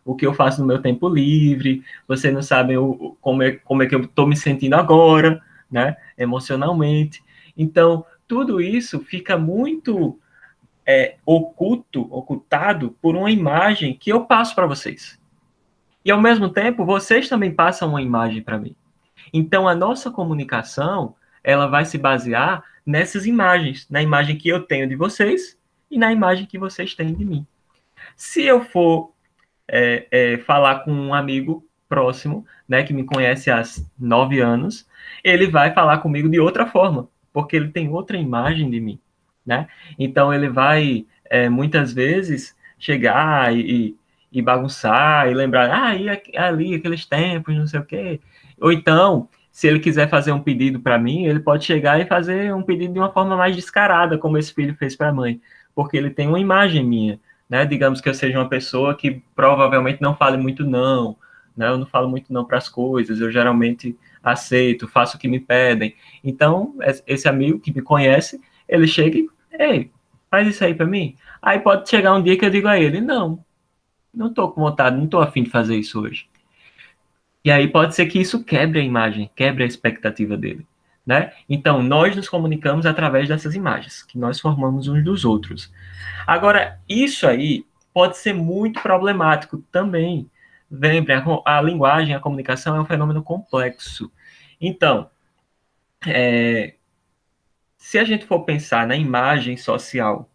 Speaker 1: o que eu faço no meu tempo livre, vocês não sabem como é que eu estou me sentindo agora, né, emocionalmente. Então, tudo isso fica muito ocultado por uma imagem que eu passo para vocês. E, ao mesmo tempo, vocês também passam uma imagem para mim. Então, a nossa comunicação, ela vai se basear nessas imagens, na imagem que eu tenho de vocês e na imagem que vocês têm de mim. Se eu for falar com um amigo próximo, né, que me conhece há 9 anos, ele vai falar comigo de outra forma, porque ele tem outra imagem de mim, né? Então, ele vai, muitas vezes, chegar e bagunçar e lembrar, e ali, aqueles tempos, não sei o quê. Ou então, se ele quiser fazer um pedido para mim, ele pode chegar e fazer um pedido de uma forma mais descarada, como esse filho fez para a mãe, porque ele tem uma imagem minha, né? Digamos que eu seja uma pessoa que provavelmente não fale muito não, né? Eu não falo muito não para as coisas, eu geralmente aceito, faço o que me pedem. Então, esse amigo que me conhece, ele chega e, ei, faz isso aí para mim. Aí pode chegar um dia que eu digo a ele, não estou com vontade, não estou afim de fazer isso hoje. E aí pode ser que isso quebre a imagem, quebre a expectativa dele, né? Então, nós nos comunicamos através dessas imagens, que nós formamos uns dos outros. Agora, isso aí pode ser muito problemático também. Lembre, a linguagem, a comunicação é um fenômeno complexo. Então, se a gente for pensar na imagem social,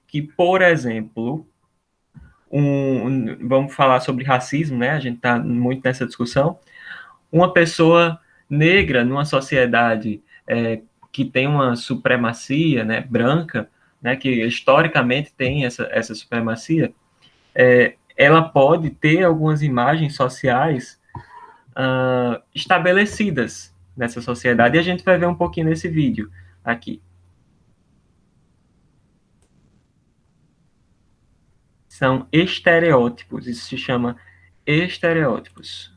Speaker 1: que, por exemplo, vamos falar sobre racismo, né? A gente está muito nessa discussão. Uma pessoa negra numa sociedade que tem uma supremacia, né, branca, né, que historicamente tem essa supremacia, ela pode ter algumas imagens sociais estabelecidas nessa sociedade, e a gente vai ver um pouquinho nesse vídeo aqui. São estereótipos, isso se chama estereótipos.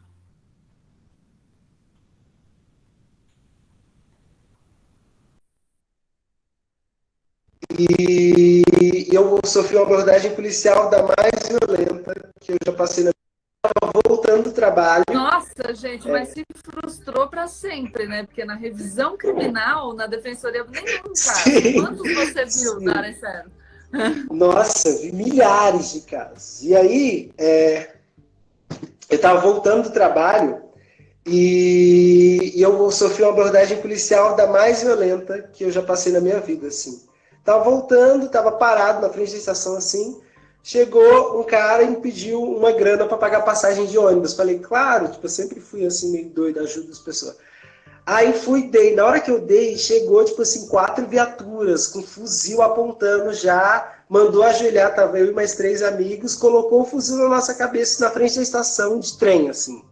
Speaker 8: E eu sofri uma abordagem policial da mais violenta que eu já passei na vida, voltando do trabalho.
Speaker 9: Nossa, gente, mas se frustrou para sempre, né? Porque na revisão criminal, na defensoria, nenhum caso. Quantos você viu na área sério?
Speaker 8: Nossa, vi milhares de casos. E aí, eu estava voltando do trabalho e eu sofri uma abordagem policial da mais violenta que eu já passei na minha vida, assim. Tava voltando, tava parado na frente da estação, assim, chegou um cara e me pediu uma grana para pagar passagem de ônibus. Falei, claro, tipo, eu sempre fui assim, meio doido, ajudo as pessoas. Aí dei. Na hora que eu dei, chegou, tipo assim, 4 viaturas, com fuzil apontando já, mandou ajoelhar, tava eu e mais 3 amigos, colocou o fuzil na nossa cabeça na frente da estação de trem, assim.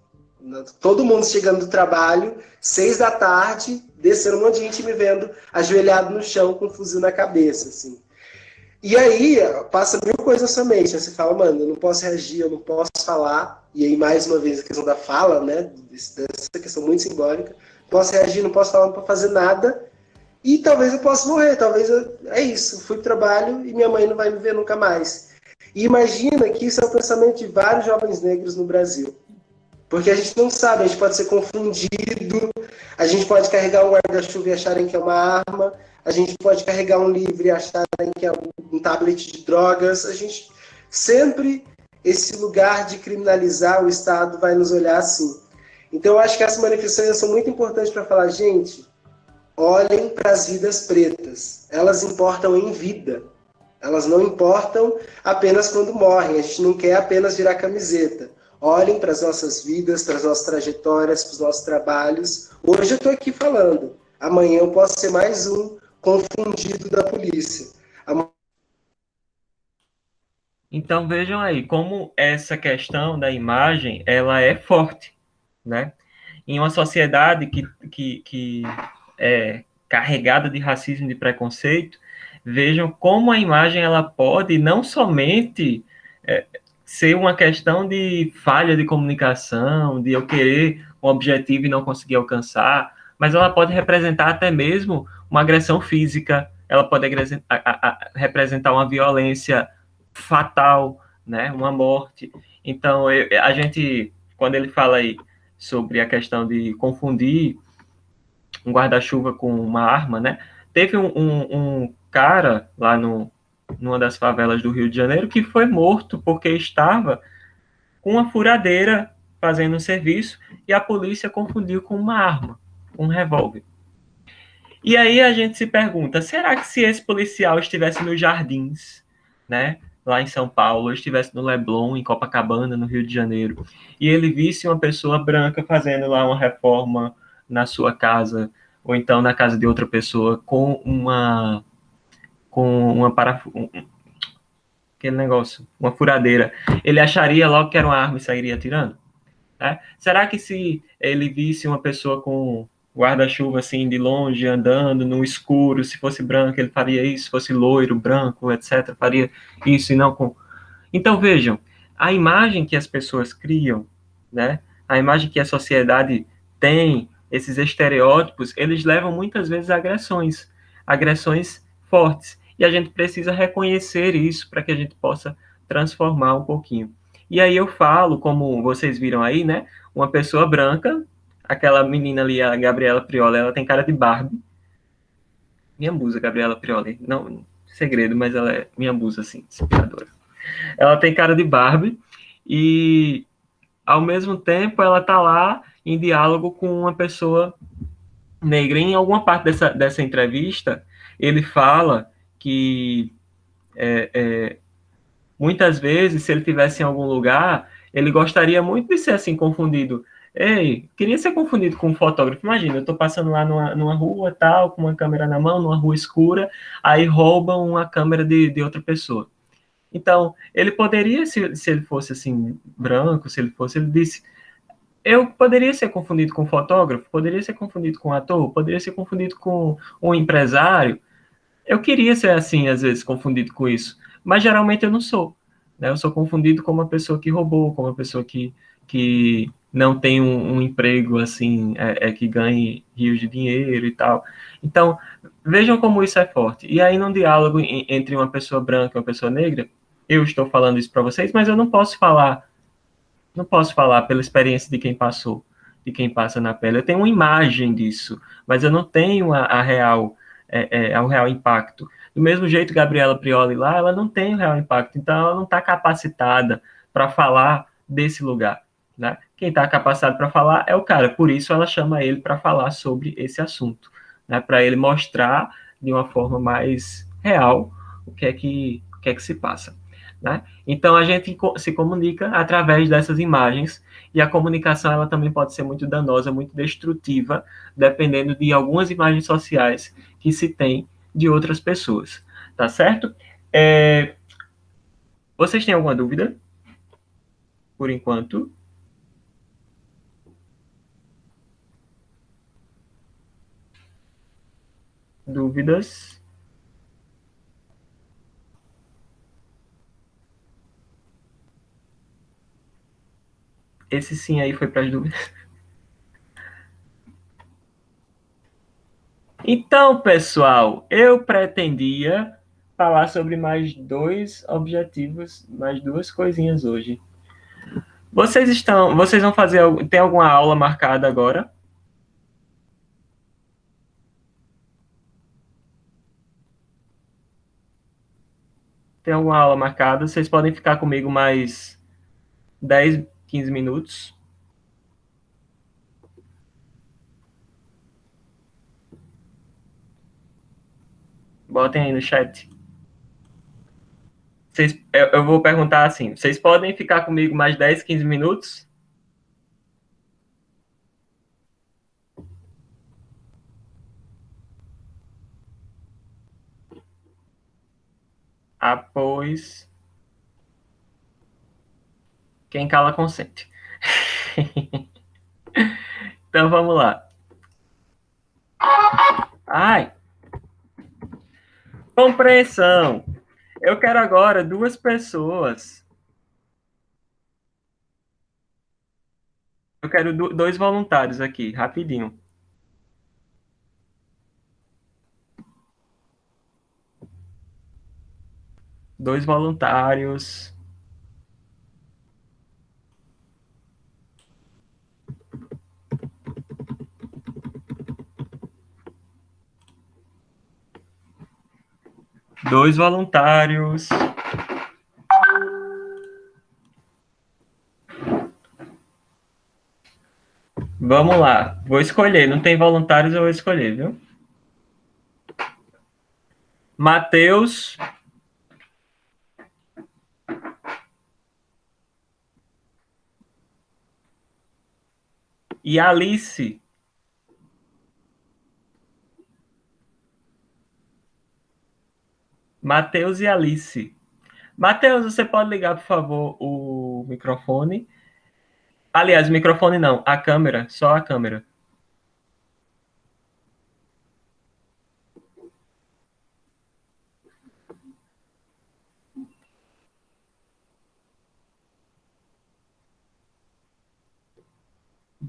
Speaker 8: Todo mundo chegando do trabalho, 6 da tarde, descendo um monte de gente me vendo ajoelhado no chão com um fuzil na cabeça, assim. E aí, passa mil coisas na sua mente, né? Você fala, mano, eu não posso reagir, eu não posso falar, e aí, mais uma vez, a questão da fala, né, dessa questão muito simbólica, não posso reagir, não posso falar, não posso fazer nada, e talvez eu possa morrer, é isso, fui pro trabalho e minha mãe não vai me ver nunca mais. E imagina que isso é o pensamento de vários jovens negros no Brasil. Porque a gente não sabe, a gente pode ser confundido, a gente pode carregar um guarda-chuva e acharem que é uma arma, a gente pode carregar um livro e acharem que é um tablet de drogas, a gente sempre, esse lugar de criminalizar o Estado vai nos olhar assim. Então eu acho que essas manifestações são muito importantes para falar, gente, olhem para as vidas pretas, elas importam em vida, elas não importam apenas quando morrem, a gente não quer apenas virar camiseta. Olhem para as nossas vidas, para as nossas trajetórias, para os nossos trabalhos. Hoje eu estou aqui falando. Amanhã eu posso ser mais um confundido da polícia.
Speaker 1: Então vejam aí como essa questão da imagem ela é forte, né? Em uma sociedade que é carregada de racismo e de preconceito, vejam como a imagem ela pode não somente ser uma questão de falha de comunicação, de eu querer um objetivo e não conseguir alcançar, mas ela pode representar até mesmo uma agressão física, ela pode representar uma violência fatal, né, uma morte. Então, a gente, quando ele fala aí sobre a questão de confundir um guarda-chuva com uma arma, né, teve um cara lá numa das favelas do Rio de Janeiro que foi morto porque estava com uma furadeira fazendo um serviço e a polícia confundiu com uma arma, um revólver. E aí a gente se pergunta, será que se esse policial estivesse nos Jardins, né, lá em São Paulo, ou estivesse no Leblon, em Copacabana, no Rio de Janeiro, e ele visse uma pessoa branca fazendo lá uma reforma na sua casa, ou então na casa de outra pessoa, com uma aquele negócio, uma furadeira, ele acharia logo que era uma arma e sairia atirando? Né? Será que se ele visse uma pessoa com guarda-chuva assim de longe, andando no escuro, se fosse branco, ele faria isso, se fosse loiro, branco, etc., faria isso e não com. Então vejam, a imagem que as pessoas criam, né? A imagem que a sociedade tem, esses estereótipos, eles levam muitas vezes a agressões, agressões fortes. E a gente precisa reconhecer isso para que a gente possa transformar um pouquinho. E aí eu falo, como vocês viram aí, né? Uma pessoa branca, aquela menina ali, a Gabriela Prioli, ela tem cara de Barbie. Minha musa, Gabriela Prioli. Não, segredo, mas ela é minha musa, assim, inspiradora. Ela tem cara de Barbie e, ao mesmo tempo, ela tá lá em diálogo com uma pessoa negra. Em alguma parte dessa entrevista, ele fala que muitas vezes, se ele tivesse em algum lugar, ele gostaria muito de ser assim confundido. Ei, queria ser confundido com um fotógrafo. Imagina, eu estou passando lá numa rua tal, com uma câmera na mão, numa rua escura, aí roubam uma câmera de outra pessoa. Então, ele poderia, se ele fosse assim, branco, se ele fosse, ele disse, eu poderia ser confundido com um fotógrafo, poderia ser confundido com um ator, poderia ser confundido com um empresário. Eu queria ser assim, às vezes, confundido com isso, mas geralmente eu não sou. Né? Eu sou confundido com uma pessoa que roubou, com uma pessoa que não tem um emprego assim, que ganhe rios de dinheiro e tal. Então, vejam como isso é forte. E aí, num diálogo entre uma pessoa branca e uma pessoa negra, eu estou falando isso para vocês, mas eu não posso falar pela experiência de quem passou, de quem passa na pele. Eu tenho uma imagem disso, mas eu não tenho a real, o real impacto. Do mesmo jeito, Gabriela Prioli lá, ela não tem o real impacto, então ela não está capacitada para falar desse lugar. Né? Quem está capacitado para falar é o cara, por isso ela chama ele para falar sobre esse assunto, né? Para ele mostrar de uma forma mais real o que é que se passa. Né? Então a gente se comunica através dessas imagens e a comunicação ela também pode ser muito danosa, muito destrutiva, dependendo de algumas imagens sociais que se tem de outras pessoas, tá certo? Vocês têm alguma dúvida? Por enquanto? Dúvidas? Esse sim aí foi para as dúvidas. Então, pessoal, eu pretendia falar sobre mais dois objetivos, mais duas coisinhas hoje. Vocês vão fazer, tem alguma aula marcada agora? Tem alguma aula marcada? Vocês podem ficar comigo mais 10, 15 minutos. Botem aí no chat. Eu vou perguntar assim, vocês podem ficar comigo mais 10, 15 minutos? Após Quem cala consente. Então vamos lá. Ai. Compreensão. Eu quero agora duas pessoas. Eu quero dois voluntários aqui, rapidinho. Dois voluntários. Dois voluntários. Vamos lá. Vou escolher. Não tem voluntários, eu vou escolher, viu? Matheus. E Alice. Matheus e Alice. Matheus, você pode ligar, por favor, o microfone? Aliás, o microfone não, a câmera, só a câmera.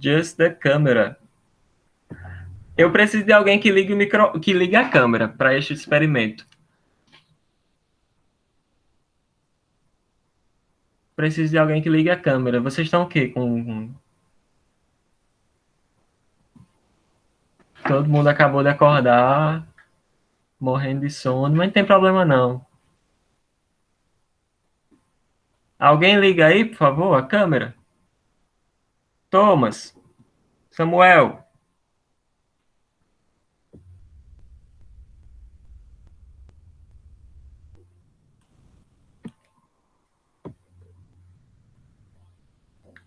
Speaker 1: Just the camera. Eu preciso de alguém que ligue a câmera para este experimento. Preciso de alguém que ligue a câmera. Vocês estão o quê? Todo mundo acabou de acordar, morrendo de sono, mas não tem problema não. Alguém liga aí, por favor, a câmera? Thomas, Samuel.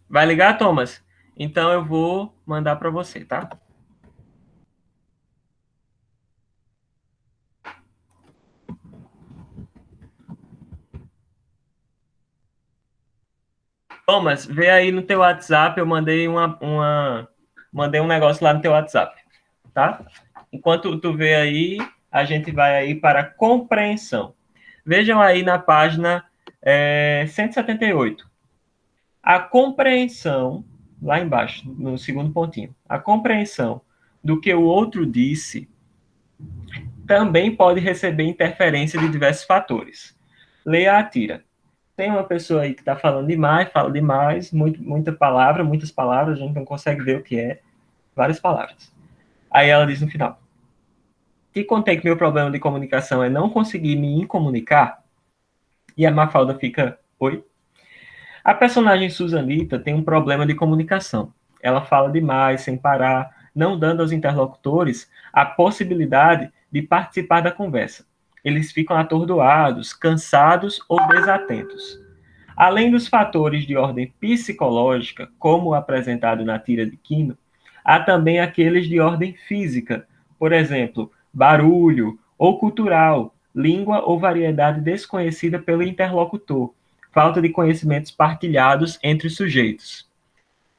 Speaker 1: Vai ligar, Thomas? Então eu vou mandar para você, tá? Thomas, vê aí no teu WhatsApp, eu mandei mandei um negócio lá no teu WhatsApp, tá? Enquanto tu vê aí, a gente vai aí para compreensão. Vejam aí na página 178. A compreensão, lá embaixo, no segundo pontinho, a compreensão do que o outro disse também pode receber interferência de diversos fatores. Leia a tira. Tem uma pessoa aí que está falando demais, fala demais, muitas palavras, a gente não consegue ver o que é, várias palavras. Aí ela diz no final: te contei que meu problema de comunicação é não conseguir me incomunicar, e a Mafalda fica, oi? A personagem Susanita tem um problema de comunicação. Ela fala demais, sem parar, não dando aos interlocutores a possibilidade de participar da conversa. Eles ficam atordoados, cansados ou desatentos. Além dos fatores de ordem psicológica, como apresentado na tira de Quino, há também aqueles de ordem física, por exemplo, barulho ou cultural, língua ou variedade desconhecida pelo interlocutor, falta de conhecimentos partilhados entre os sujeitos.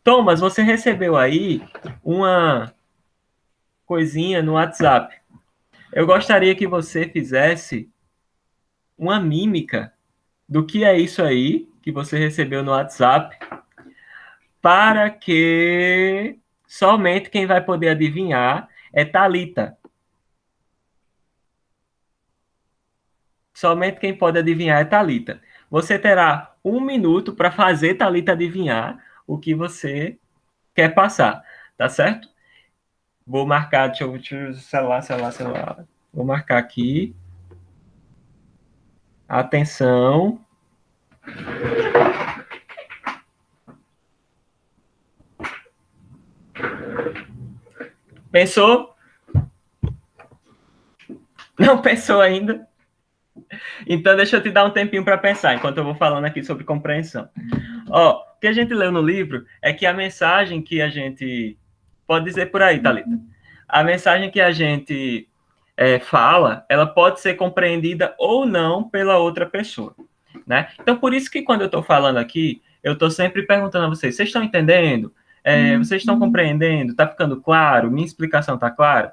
Speaker 1: Thomas, você recebeu aí uma coisinha no WhatsApp. Eu gostaria que você fizesse uma mímica do que é isso aí que você recebeu no WhatsApp, para que somente quem vai poder adivinhar é Thalita. Somente quem pode adivinhar é Thalita. Você terá 1 minuto para fazer Thalita adivinhar o que você quer passar, tá certo? Vou marcar, deixa eu celular. Vou marcar aqui. Atenção. Pensou? Não pensou ainda? Então, deixa eu te dar um tempinho para pensar, enquanto eu vou falando aqui sobre compreensão. Ó, o que a gente leu no livro é que a mensagem que a gente... Pode dizer por aí, Thalita. A mensagem que a gente fala, ela pode ser compreendida ou não pela outra pessoa, né? Então, por isso que quando eu estou falando aqui, eu estou sempre perguntando a vocês estão entendendo? Vocês estão compreendendo? Está ficando claro? Minha explicação está clara?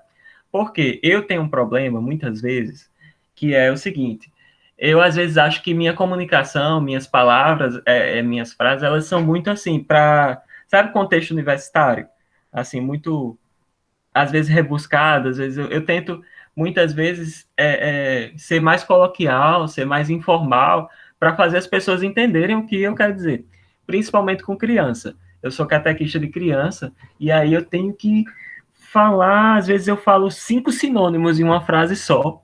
Speaker 1: Porque eu tenho um problema, muitas vezes, que é o seguinte, eu às vezes acho que minha comunicação, minhas palavras, minhas frases, elas são muito assim, sabe, contexto universitário? Assim, muito, às vezes rebuscado, às vezes eu tento, muitas vezes, ser mais coloquial, ser mais informal, para fazer as pessoas entenderem o que eu quero dizer, principalmente com criança. Eu sou catequista de criança, e aí eu tenho que falar, às vezes eu falo 5 sinônimos em uma frase só,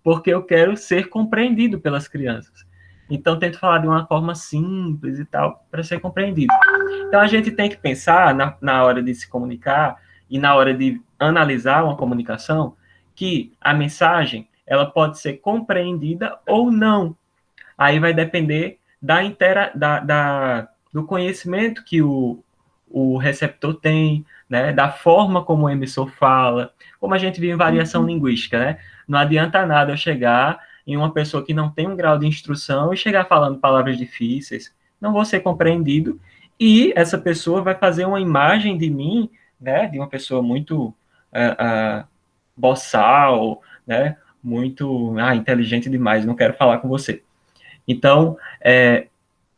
Speaker 1: porque eu quero ser compreendido pelas crianças. Então, tento falar de uma forma simples e tal, para ser compreendido. Então, a gente tem que pensar, na hora de se comunicar e na hora de analisar uma comunicação, que a mensagem ela pode ser compreendida ou não. Aí vai depender do conhecimento que o receptor tem, né, da forma como o emissor fala, como a gente viu em variação linguística, né? Não adianta nada eu chegar em uma pessoa que não tem um grau de instrução e chegar falando palavras difíceis, não vou ser compreendido, e essa pessoa vai fazer uma imagem de mim, né, de uma pessoa muito boçal, né, muito inteligente demais, não quero falar com você. Então,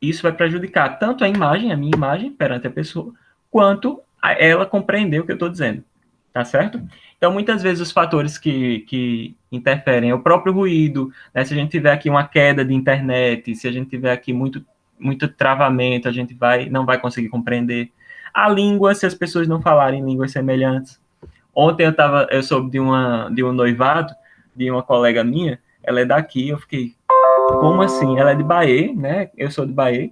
Speaker 1: isso vai prejudicar tanto a imagem, a minha imagem perante a pessoa, quanto a ela compreender o que eu estou dizendo. Tá certo? Então, muitas vezes, os fatores que interferem é o próprio ruído, né? Se a gente tiver aqui uma queda de internet, se a gente tiver aqui muito travamento, a gente não vai conseguir compreender. A língua, se as pessoas não falarem línguas semelhantes. Ontem eu soube de um noivado de uma colega minha, ela é daqui, eu fiquei, como assim? Ela é de Bahia, né? Eu sou de Bahia.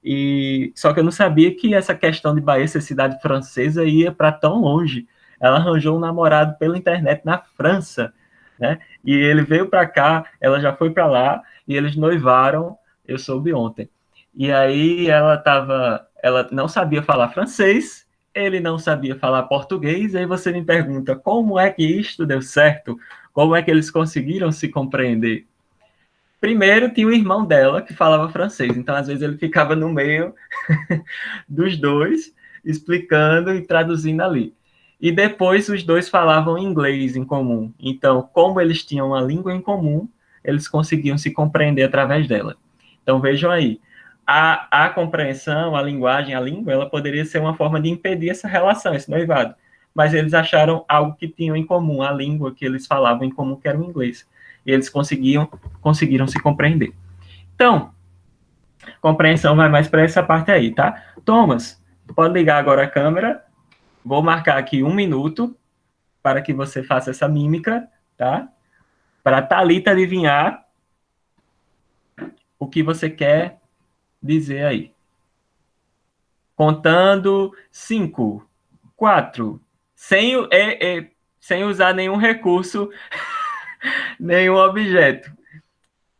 Speaker 1: E só que eu não sabia que essa questão de Bahia ser cidade francesa ia para tão longe. Ela arranjou um namorado pela internet na França, né? E ele veio para cá, ela já foi para lá e eles noivaram, eu soube ontem. E aí ela não sabia falar francês, ele não sabia falar português, aí você me pergunta, como é que isto deu certo? Como é que eles conseguiram se compreender? Primeiro tinha o irmão dela que falava francês, então às vezes ele ficava no meio dos dois, explicando e traduzindo ali. E depois os dois falavam inglês em comum. Então, como eles tinham uma língua em comum, eles conseguiam se compreender através dela. Então vejam aí, a compreensão, a linguagem, a língua, ela poderia ser uma forma de impedir essa relação, esse noivado. Mas eles acharam algo que tinham em comum, a língua que eles falavam em comum, que era o inglês. E eles conseguiram se compreender. Então, compreensão vai mais para essa parte aí, tá? Thomas, pode ligar agora a câmera. Vou marcar aqui 1 minuto para que você faça essa mímica, tá? Para a Thalita adivinhar o que você quer dizer aí. Contando 5, 4, sem usar nenhum recurso, nenhum objeto.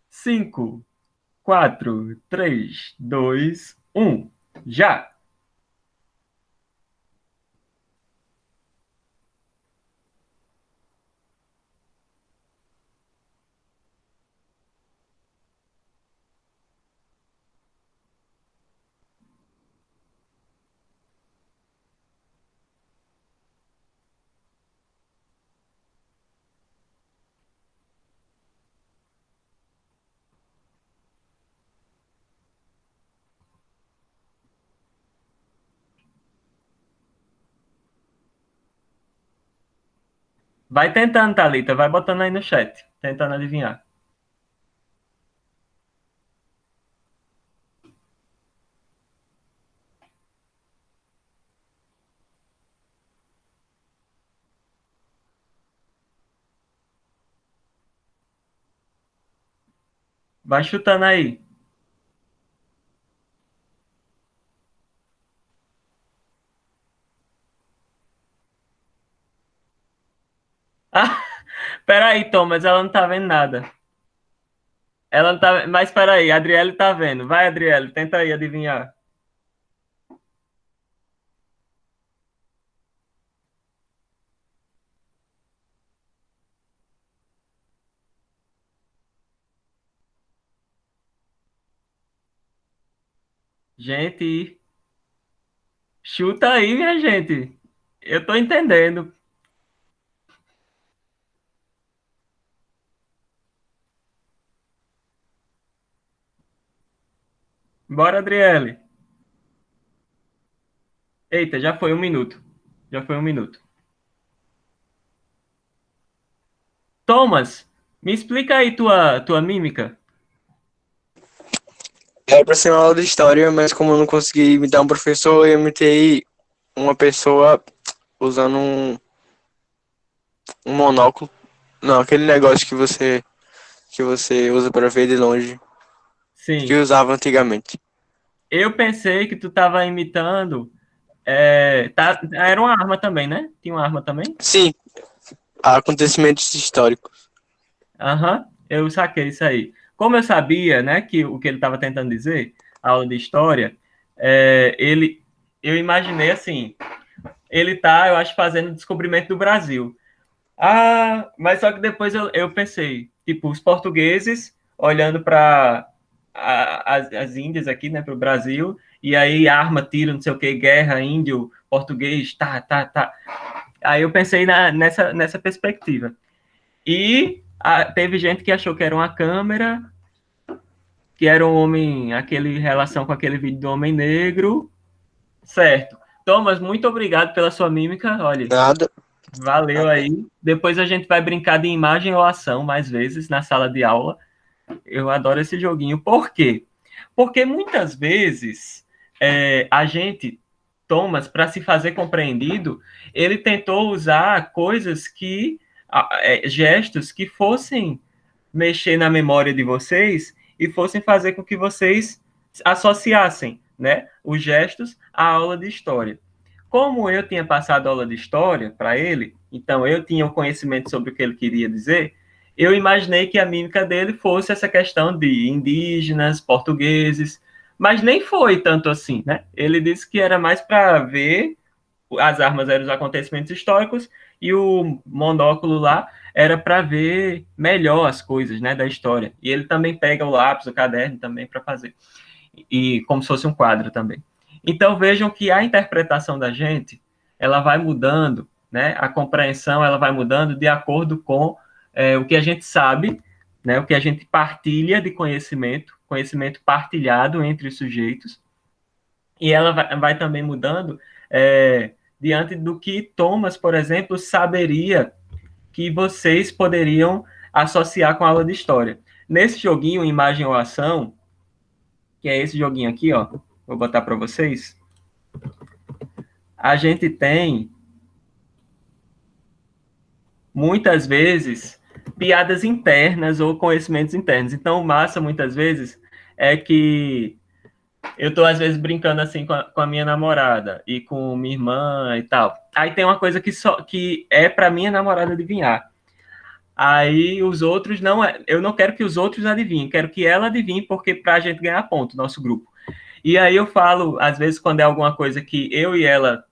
Speaker 1: 5, 4, 3, 2, 1. Já! Vai tentando, Thalita, vai botando aí no chat, tentando adivinhar. Vai chutando aí. Ah, peraí, Tom, mas ela não tá vendo nada. Ela não tá. Mas peraí, a Adriele tá vendo. Vai, Adriele, tenta aí adivinhar. Gente, chuta aí, minha gente. Eu tô entendendo. Bora, Adriele. Eita, já foi 1 minuto. Já foi 1 minuto. Thomas, me explica aí tua mímica.
Speaker 2: Era pra ser uma aula de história, mas como eu não consegui me dar um professor, eu imitei uma pessoa usando um monóculo. Não, aquele negócio que você usa para ver de longe, que
Speaker 1: Sim,
Speaker 2: usava antigamente.
Speaker 1: eu pensei que tu tava imitando. Era uma arma também, né? Tinha uma arma também?
Speaker 2: Sim, acontecimentos históricos.
Speaker 1: Aham, eu saquei isso aí. Como eu sabia, né, que o que ele estava tentando dizer, a aula de história, eu imaginei assim, ele tá, eu acho, fazendo o descobrimento do Brasil. Ah, mas só que depois eu pensei, tipo, os portugueses olhando para as Índias aqui, né, para o Brasil, e aí arma, tiro, não sei o que, guerra, índio, português, tá. Aí eu pensei nessa perspectiva. E teve gente que achou que era uma câmera, que era um homem, aquele relação com aquele vídeo do homem negro, certo. Thomas, muito obrigado pela sua mímica, olha,
Speaker 2: Nada.
Speaker 1: valeu aí. Depois a gente vai brincar de imagem ou ação mais vezes na sala de aula. Eu adoro esse joguinho. Por quê? Porque muitas vezes a gente, Thomas, para se fazer compreendido, ele tentou usar coisas gestos que fossem mexer na memória de vocês e fossem fazer com que vocês associassem, né, os gestos à aula de história. Como eu tinha passado a aula de história para ele, então eu tinha o conhecimento sobre o que ele queria dizer, eu imaginei que a mímica dele fosse essa questão de indígenas, portugueses, mas nem foi tanto assim, né? Ele disse que era mais para ver, as armas eram os acontecimentos históricos e o monóculo lá era para ver melhor as coisas, né, da história. E ele também pega o lápis, o caderno também para fazer. E como se fosse um quadro também. Então vejam que a interpretação da gente, ela vai mudando, né? A compreensão ela vai mudando de acordo com o que a gente sabe, né? O que a gente partilha de conhecimento partilhado entre os sujeitos, e ela vai também mudando diante do que Thomas, por exemplo, saberia que vocês poderiam associar com a aula de história. Nesse joguinho, imagem ou ação, que é esse joguinho aqui, ó, vou botar para vocês, a gente tem, muitas vezes, piadas internas ou conhecimentos internos. Então, o massa, muitas vezes, é que eu tô, às vezes, brincando assim com a minha namorada e com minha irmã e tal. Aí tem uma coisa que é para minha namorada adivinhar. Aí os outros não. Eu não quero que os outros adivinhem, quero que ela adivinhe, porque para a gente ganhar ponto, nosso grupo. E aí eu falo, às vezes, quando é alguma coisa que eu e ela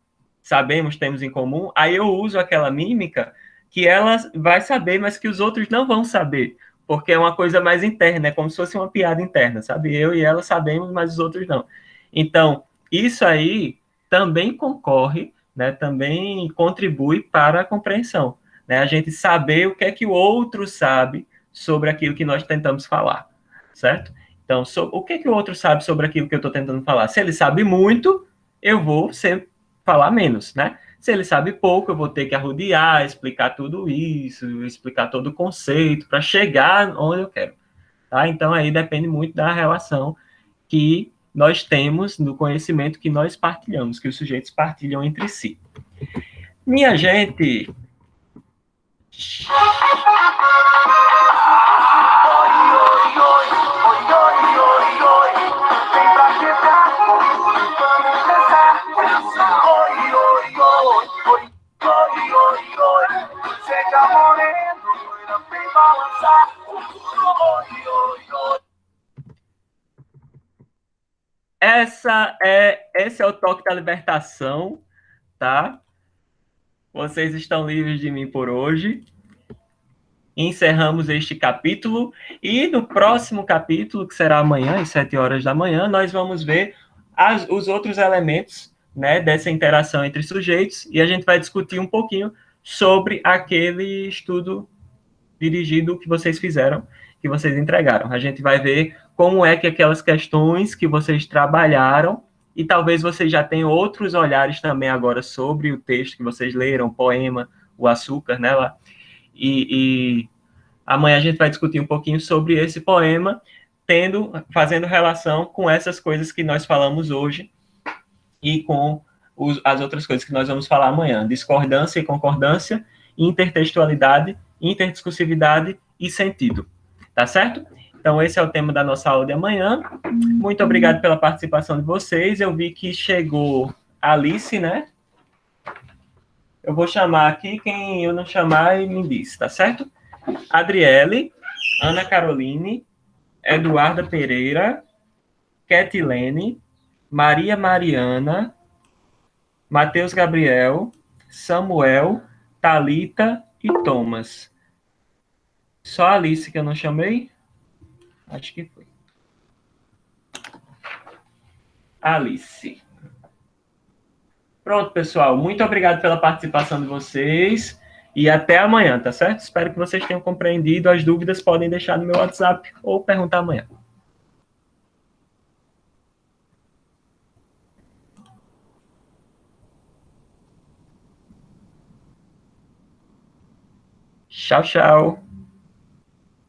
Speaker 1: sabemos, temos em comum, aí eu uso aquela mímica que ela vai saber, mas que os outros não vão saber, porque é uma coisa mais interna, é como se fosse uma piada interna, sabe? Eu e ela sabemos, mas os outros não. Então, isso aí também concorre, né? Também contribui para a compreensão, né? A gente saber o que é que o outro sabe sobre aquilo que nós tentamos falar, certo? Então, o que é que o outro sabe sobre aquilo que eu estou tentando falar? Se ele sabe muito, eu vou sempre falar menos, né? Se ele sabe pouco, eu vou ter que arrodear, explicar tudo isso, explicar todo o conceito para chegar onde eu quero, tá? Então, aí depende muito da relação que nós temos, do conhecimento que nós partilhamos, que os sujeitos partilham entre si. Minha gente... Esse é o toque da libertação, tá? Vocês estão livres de mim por hoje. Encerramos este capítulo e no próximo capítulo, que será amanhã, às 7 horas da manhã, nós vamos ver os outros elementos, né, dessa interação entre sujeitos, e a gente vai discutir um pouquinho sobre aquele estudo dirigido que vocês fizeram, que vocês entregaram. A gente vai ver como é que aquelas questões que vocês trabalharam, e talvez vocês já tenham outros olhares também agora sobre o texto que vocês leram, o poema, o açúcar, né, lá. E amanhã a gente vai discutir um pouquinho sobre esse poema, fazendo relação com essas coisas que nós falamos hoje e com as outras coisas que nós vamos falar amanhã: discordância e concordância, intertextualidade, interdiscursividade e sentido. Tá certo? Então, esse é o tema da nossa aula de amanhã. Muito obrigado pela participação de vocês. Eu vi que chegou a Alice, né? Eu vou chamar aqui, quem eu não chamar, me diz, tá certo? Adriele, Ana Caroline, Eduarda Pereira, Ketilene, Maria Mariana, Matheus Gabriel, Samuel, Talita e Thomas. Só a Alice que eu não chamei? Acho que foi. Alice. Pronto, pessoal. Muito obrigado pela participação de vocês. E até amanhã, tá certo? Espero que vocês tenham compreendido. As dúvidas podem deixar no meu WhatsApp ou perguntar amanhã. Tchau, tchau.